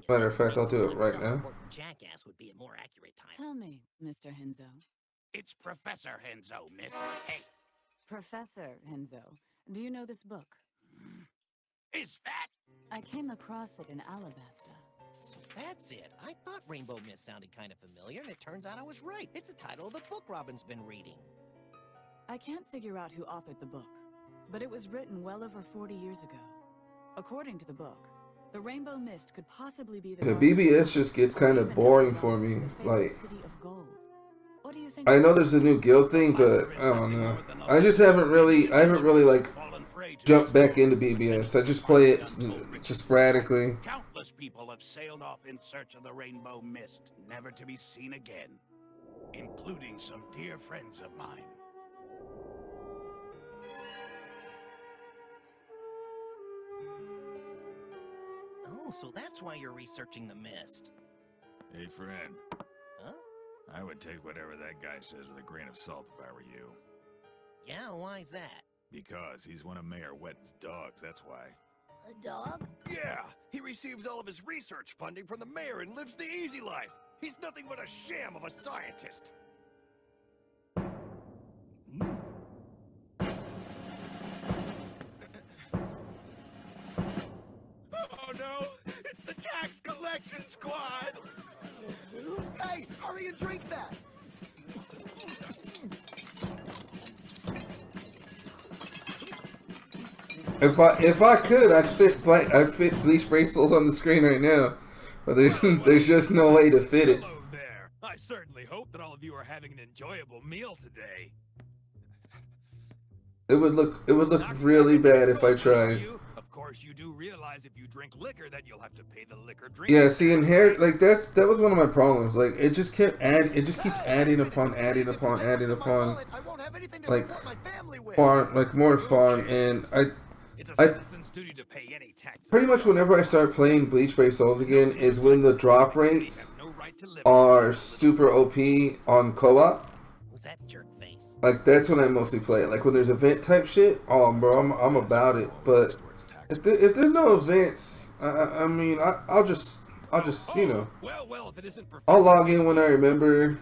Matter of fact, I'll do it right now. Jackass would be a more accurate title. Tell me, Mr. Henzo. It's Professor Henzo, miss. Hey. Professor Henzo, do you know this book? Is that? I came across it in Alabasta. So that's it. I thought Rainbow Mist sounded kind of familiar, and it turns out I was right. It's the title of the book Robin's been reading. I can't figure out who authored the book, but it was written well over 40 years ago. According to the book, the Rainbow Mist could possibly be the BBS just gets kind of boring for me. Like, City of Gold. What do you think? I know there's a new guild thing, but I don't know. I haven't really like jumped back into BBS. I just play it just sporadically. Countless people have sailed off in search of the Rainbow Mist, never to be seen again, including some dear friends of mine. Oh, so that's why you're researching the mist. Hey, friend. Huh? I would take whatever that guy says with a grain of salt if I were you. Yeah, why's that? Because he's one of Mayor Wetten's dogs, that's why. A dog? Yeah, he receives all of his research funding from the mayor and lives the easy life. He's nothing but a sham of a scientist. Oh no! It's the tax collection squad! Hey, hurry and drink that! If I could, I'd fit bleach bracelets on the screen right now, but there's just no way to fit it. Hello there. I certainly hope that all of you are having an enjoyable meal today. It would look really bad if I tried. Of course, you do realize if you drink liquor that you'll have to pay the liquor drink. Yeah, see, inherit like that was one of my problems. Like it just keeps adding upon, like more fun, and I pretty much whenever I start playing Bleach Brave Souls again is when the drop rates are super OP on co-op. Who's that jerk face? Like that's when I mostly play it. Like when there's event type shit, oh bro, I'm about it. But if there's no events, I mean I'll just you know, I'll log in when I remember,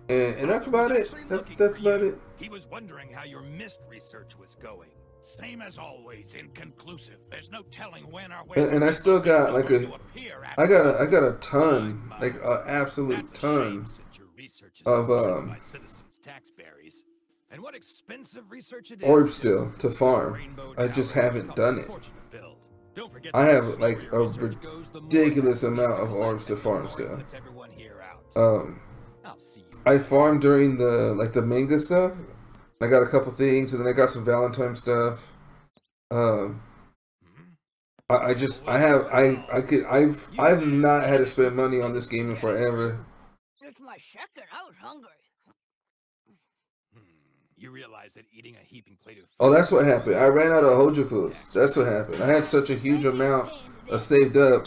and that's about it. That's about it. He was wondering how your mist research was going. Same as always, inconclusive. There's no telling when or where. And I still got like I got a ton, like an absolute ton of and what expensive research it is. orbs still to farm. I just haven't done it. Don't forget I have like a ridiculous amount of orbs to farm still. I farmed during the manga stuff. I got a couple things, and then I got some Valentine stuff. I've not had to spend money on this game in forever. It's my second. I was hungry. You realize that eating a heaping plate of Oh, that's what happened. I ran out of Hojokus. That's what happened. I had such a huge amount of saved up.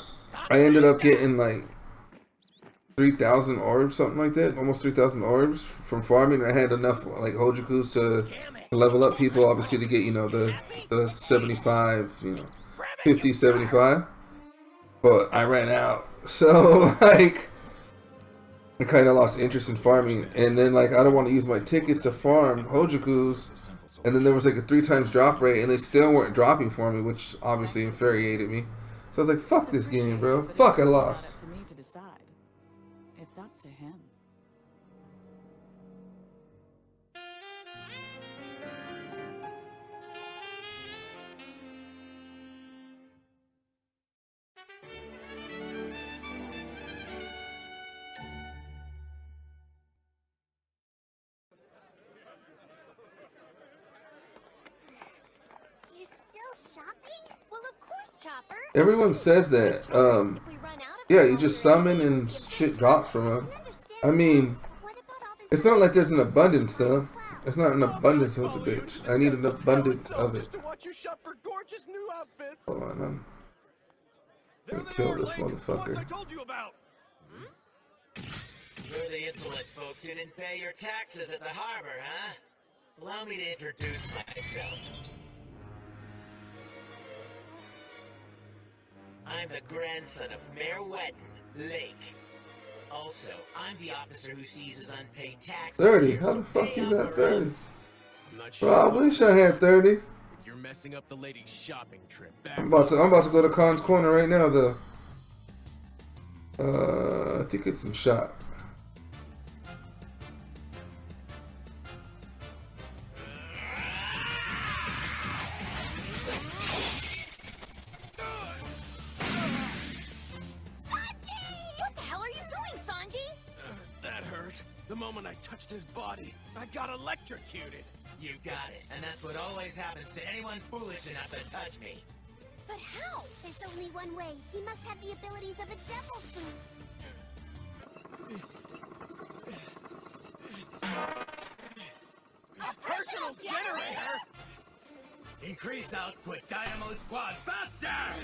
I ended up getting like 3,000 orbs, something like that. Almost 3,000 orbs from farming. I had enough like Hojokus to level up people, obviously, to get, you know, the 75, you know, 50, 75. But I ran out. So, like, I kind of lost interest in farming, and then like I don't want to use my tickets to farm Hojokus, and then there was like a 3 times drop rate, and they still weren't dropping for me, which obviously infuriated me. So I was like, "Fuck this game, bro! Fuck, I lost." To me to decide. It's up to him. Well, of course, Chopper. Everyone says that. Yeah, you just summon and shit drops from them. I mean, it's not like there's an abundance though. It's not an abundance of the bitch. I need an abundance of it. Hold on, I'm gonna kill this motherfucker. You're the insolent folks who didn't pay your taxes at the harbor, huh? Allow me to introduce myself. I'm the grandson of Mayor Wetton, Lake. Also, I'm the officer who seizes unpaid taxes. 30? How the fuck you got 30? Bro, I wish I had 30. You're messing up the lady's shopping trip. I'm about to go to Khan's Corner right now though. I think it's in shop. The moment I touched his body, I got electrocuted. You got it, and that's what always happens to anyone foolish enough to touch me. But how? There's only one way. He must have the abilities of a devil fruit. A personal generator? Increase output, Dynamo Squad, faster!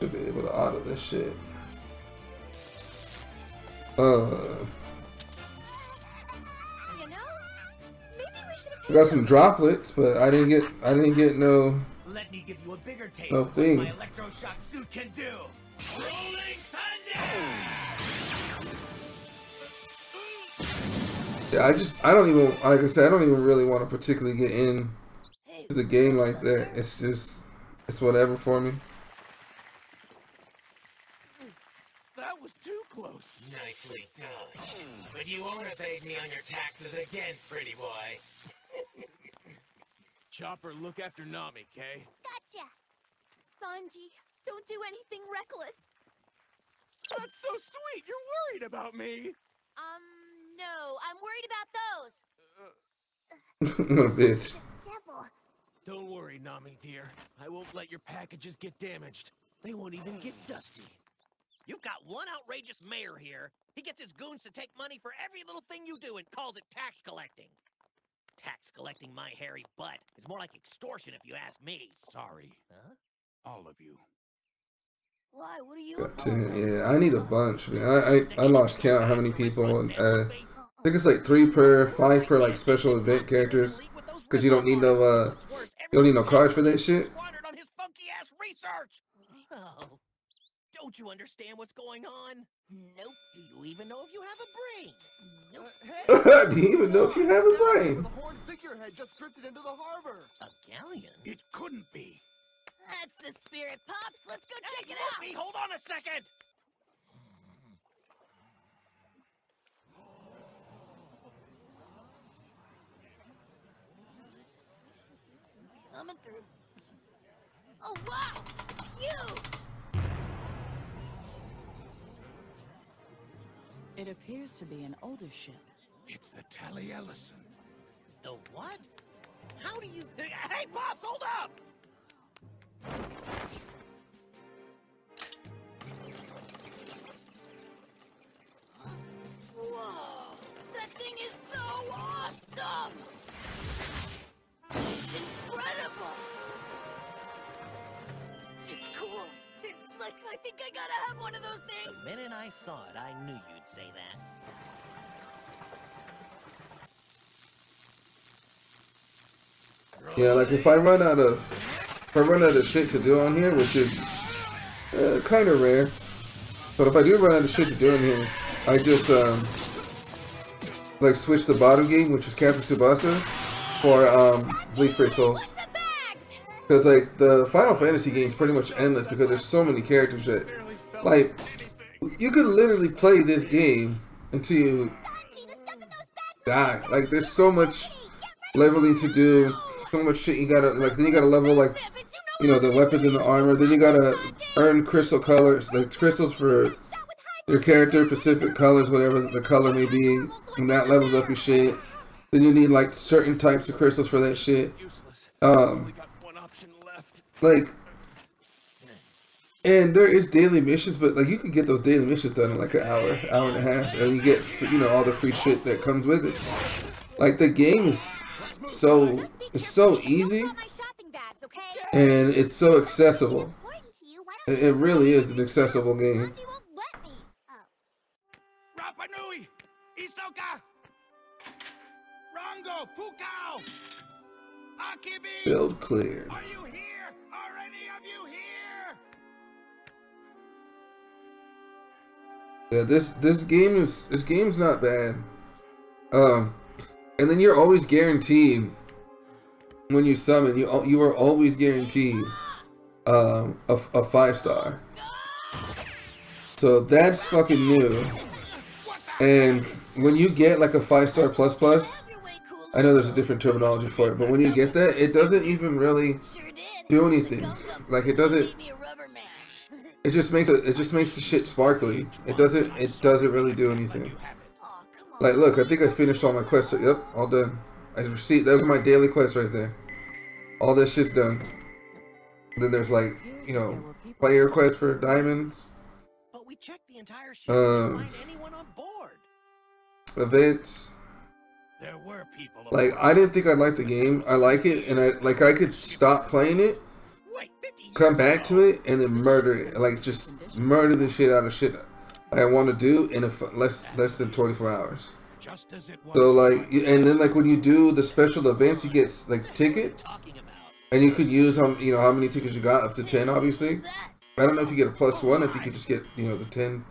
Should be able to auto this shit. I got some droplets, but I didn't get no. Let me give you a bigger taste no of thing. what my electroshock suit can do. Rolling thunder! Yeah, I don't even, like I said, I don't even really want to particularly get in to the game like that. It's just, it's whatever for me. That was too close. Nicely done. But you won't evade me on your taxes again, pretty boy. Chopper, look after Nami, Kay. Gotcha. Sanji, don't do anything reckless. That's so sweet. You're worried about me. No, I'm worried about those. Bitch. Devil. Don't worry, Nami, dear. I won't let your packages get damaged. They won't even get dusty. You've got one outrageous mayor here. He gets his goons to take money for every little thing you do and calls it tax collecting. Tax collecting my hairy butt is more like extortion if you ask me. Sorry. Huh? All of you. Why? What are you? Yeah, I need a bunch, man. I lost count how many people. And, I think it's like 5 per like special event characters, because you don't need no cards for that shit. On his funky ass research. Oh, don't you understand what's going on? Nope. Do you even know if you have a brain? Nope. Do you even know if you have a brain? The horned figurehead just drifted into the harbor. A galleon? It couldn't be. That's the spirit, Pops. Let's go check it out. Luffy, hold on a second. Coming through. Oh wow! It's huge! It appears to be an older ship. It's the Tally Ellison. The what? How do you... Hey, Pops, hold up! Whoa! That thing is so awesome! It's incredible! It's cool. It's like, I think I gotta have one of those things! The minute I saw it, I knew you'd say that. Yeah, like if I run out of shit to do on here, which is kind of rare, but if I do run out of shit to do on here, I just like switch the bottom game, which is Captain Tsubasa, for Bleak Freight Souls. Because like the Final Fantasy game is pretty much endless because there's so many characters that, like, you could literally play this game until you die. Like there's so much leveling to do. So much shit you gotta, like, then you gotta level, like, you know, the weapons and the armor. Then you gotta earn crystal colors, like crystals for your character, specific colors, whatever the color may be, and that levels up your shit. Then you need like certain types of crystals for that shit. Like, and there is daily missions, but like you can get those daily missions done in like an hour and a half, and you get, you know, all the free shit that comes with it. Like the game is so. It's so easy, and it's so accessible. It really is an accessible game. Rapa Nui, Isoka, Rango, Pukao, Akibi. Build clear. Are you here? Are any of you here? Yeah, this game's not bad. And then you're always guaranteed. When you summon, you are always guaranteed a 5-star. So that's fucking new. And when you get like a 5-star plus, I know there's a different terminology for it, but when you get that, it doesn't even really do anything. Like it doesn't. It just makes the shit sparkly. It doesn't really do anything. Like look, I think I finished all my quests. Yep, all done. I received, that was my daily quest right there. All this shit's done. Then there's like, you know, player quest for diamonds. But we checked the entire ship to find anyone on board. Events. There were people. Like I didn't think I'd like the game. I like it, and I could stop playing it, come back to it, and then murder it. Like just murder the shit out of shit I want to do in less than 24 hours. So like, and then like when you do the special events, you get like tickets, and you could use you know how many tickets you got, up to 10 obviously. I don't know if you get a +1. I think you just get, you know, the 10,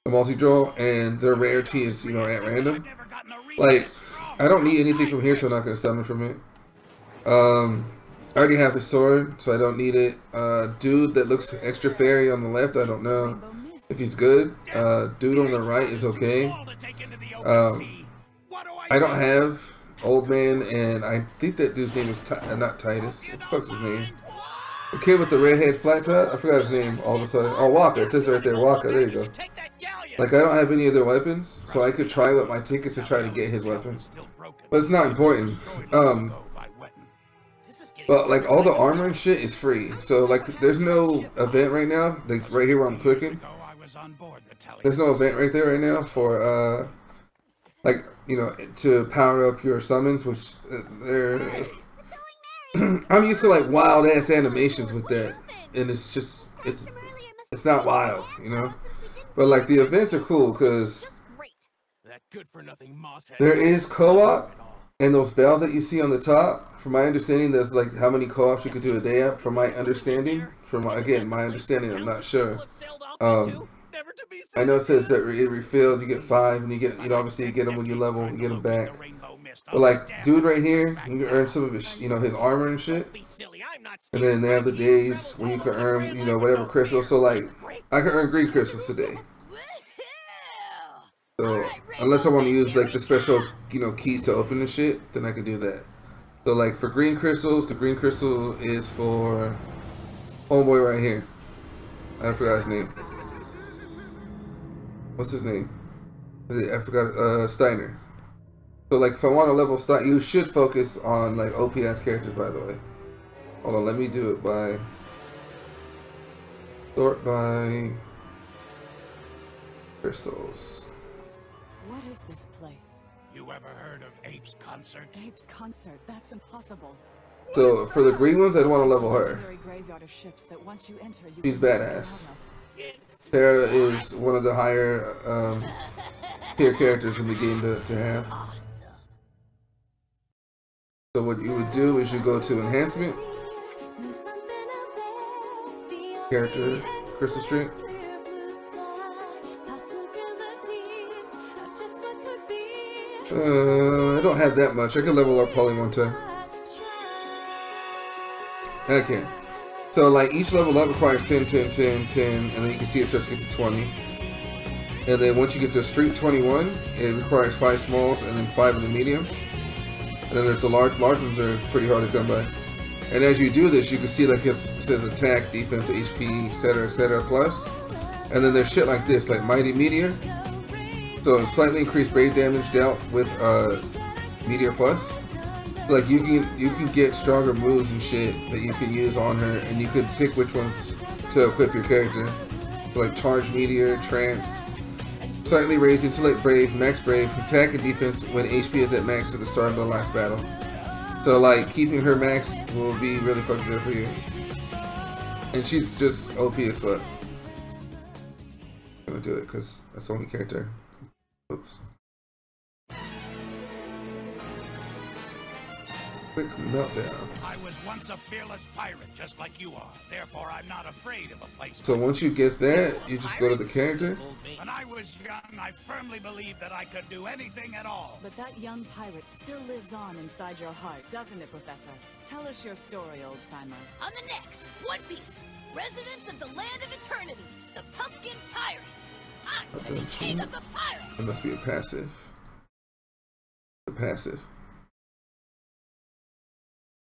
the multi-draw, and their rarity is, you know, at random. Like I don't need anything from here, so I'm not gonna summon from it. I already have his sword, so I don't need it. Dude that looks extra fairy on the left, I don't know if he's good. Dude on the right is okay. I don't have Old Man, and I think that dude's name is not Titus. What the fuck's his name? The kid with the redhead flat top? I forgot his name all of a sudden. Oh, Waka. It says right there, Waka. There you go. Like, I don't have any of their weapons, so I could try with my tickets to try to get his weapon. But it's not important. But, like, all the armor and shit is free. So, like, there's no event right now. Like, right here where I'm clicking. There's no event right there right now for, like, you know, to power up your summons, which they're... I'm used to, like, wild-ass animations with that. And it's just, it's not wild, you know? But, like, the events are cool, because there is co-op, and those bells that you see on the top, from my understanding, there's, like, how many co-ops you could do a day up, from my understanding. From, again, my understanding, I'm not sure. I know it says that it refilled, you get 5, and you get, you know, obviously you get them when you level, you get them back. But like, dude right here, you can earn some of his, you know, his armor and shit. And then they have the days when you can earn, you know, whatever crystals. So like, I can earn green crystals today. So, unless I want to use like the special, you know, keys to open the shit, then I can do that. So like for green crystals, the green crystal is for homeboy right here. I forgot his name. What's his name? I forgot. Steiner. So like, if I want to level Steiner, you should focus on like OPS characters. By the way, hold on. Let me do it by sort by crystals. What is this place? You ever heard of Ape's Concert? Ape's Concert? That's impossible. So for the green ones, I'd want to level her. Graveyard of ships that once you enter, you She's badass. Terra is one of the higher tier characters in the game to have. So what you would do is you go to enhancement, character, crystal strength. I don't have that much. I can level up probably one time. Okay. So like each level up requires 10, 10, 10, 10, and then you can see it starts to get to 20. And then once you get to Street 21, it requires 5 smalls and then 5 of the mediums. And then there's the large ones are pretty hard to come by. And as you do this, you can see like it says attack, defense, HP, etc., plus. And then there's shit like this, like Mighty Meteor. So slightly increased brave damage dealt with Meteor plus. Like you can get stronger moves and shit that you can use on her, and you could pick which ones to equip your character. Like Charge Meteor, Trance, slightly raised Intellect Brave, Max Brave, attack and defense when HP is at max at the start of the last battle. So like keeping her max will be really fucking good for you. And she's just OP as fuck. I'm gonna do it because that's the only character. Oops. Quick meltdown. I was once a fearless pirate, just like you are. Therefore, I'm not afraid of a place. So once you get that, you just go to the character. When I was young, I firmly believed that I could do anything at all. But that young pirate still lives on inside your heart, doesn't it, Professor? Tell us your story, old-timer. On the next One Piece, residents of the Land of Eternity, the Pumpkin Pirates. I'm gonna be king of the pirates. It must be a passive. A passive.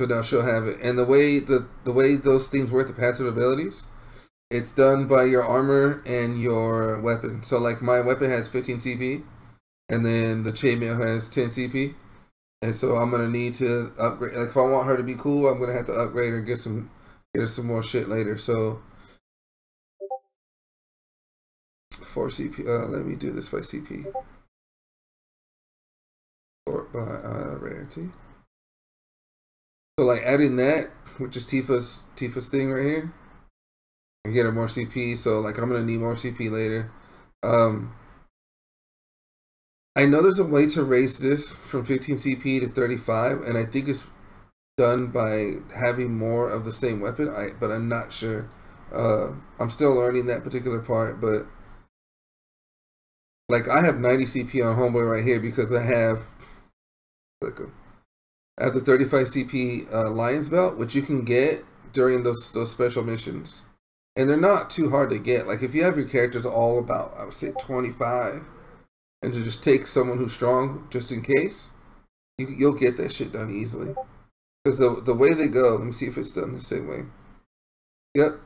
So now she'll have it, and the way those things work, the passive abilities, it's done by your armor and your weapon. So like my weapon has 15 CP, and then the chainmail has 10 CP, and so I'm gonna need to upgrade. Like if I want her to be cool, I'm gonna have to upgrade her, get her some more shit later. So 4 CP. Let me do this by CP. Sort by rarity. So like adding that, which is Tifa's thing right here, and get her more CP. So like I'm gonna need more CP later. I know there's a way to raise this from 15 CP to 35, and I think it's done by having more of the same weapon. But I'm not sure. I'm still learning that particular part, but like I have 90 CP on Homeboy right here because I have I have the 35 CP Lion's Belt, which you can get during those special missions. And they're not too hard to get. Like if you have your characters all about, I would say 25, and to just take someone who's strong just in case, you'll get that shit done easily. Because the way they go, let me see if it's done the same way. Yep.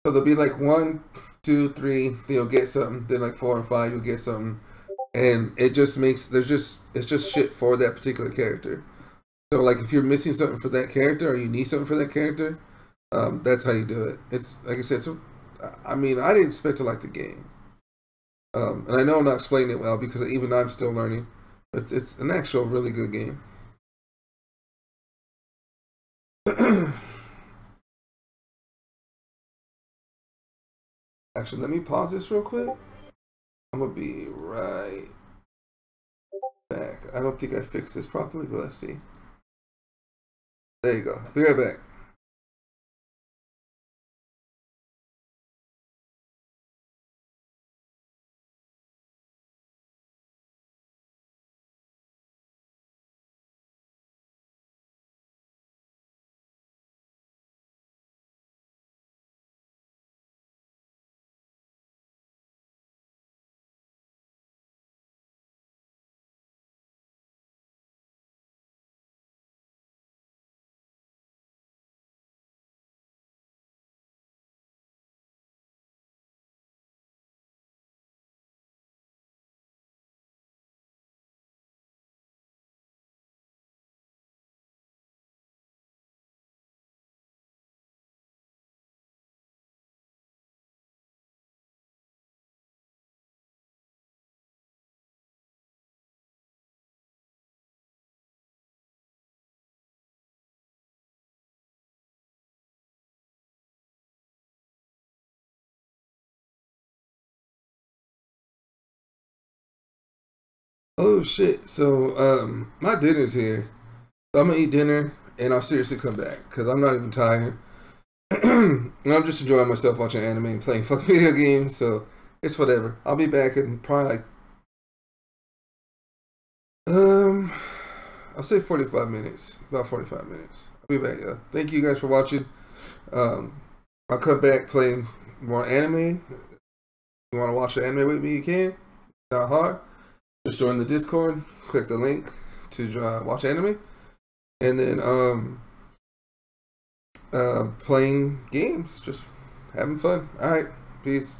So there'll be like 1, 2, 3, then you'll get something. Then like 4 and 5, you'll get something. And it just makes, it's just shit for that particular character. So like if you're missing something for that character or you need something for that character, that's how you do it. It's like I said, so I mean I didn't expect to like the game. And I know I'm not explaining it well because even I'm still learning. It's an actual really good game. Actually, let me pause this real quick. I'm gonna be right back. I don't think I fixed this properly, but let's see. There you go. Be right back. Oh shit! So my dinner's here. So I'm gonna eat dinner, and I'll seriously come back because I'm not even tired. And I'm just enjoying myself watching anime and playing fucking video games. So it's whatever. I'll be back in probably like I'll say 45 minutes. About 45 minutes. I'll be back. Thank you guys for watching. I'll come back playing more anime. If you want to watch the anime with me, you can. It's not hard. Just join the Discord. Click the link to watch anime. And then playing games. Just having fun. Alright. Peace.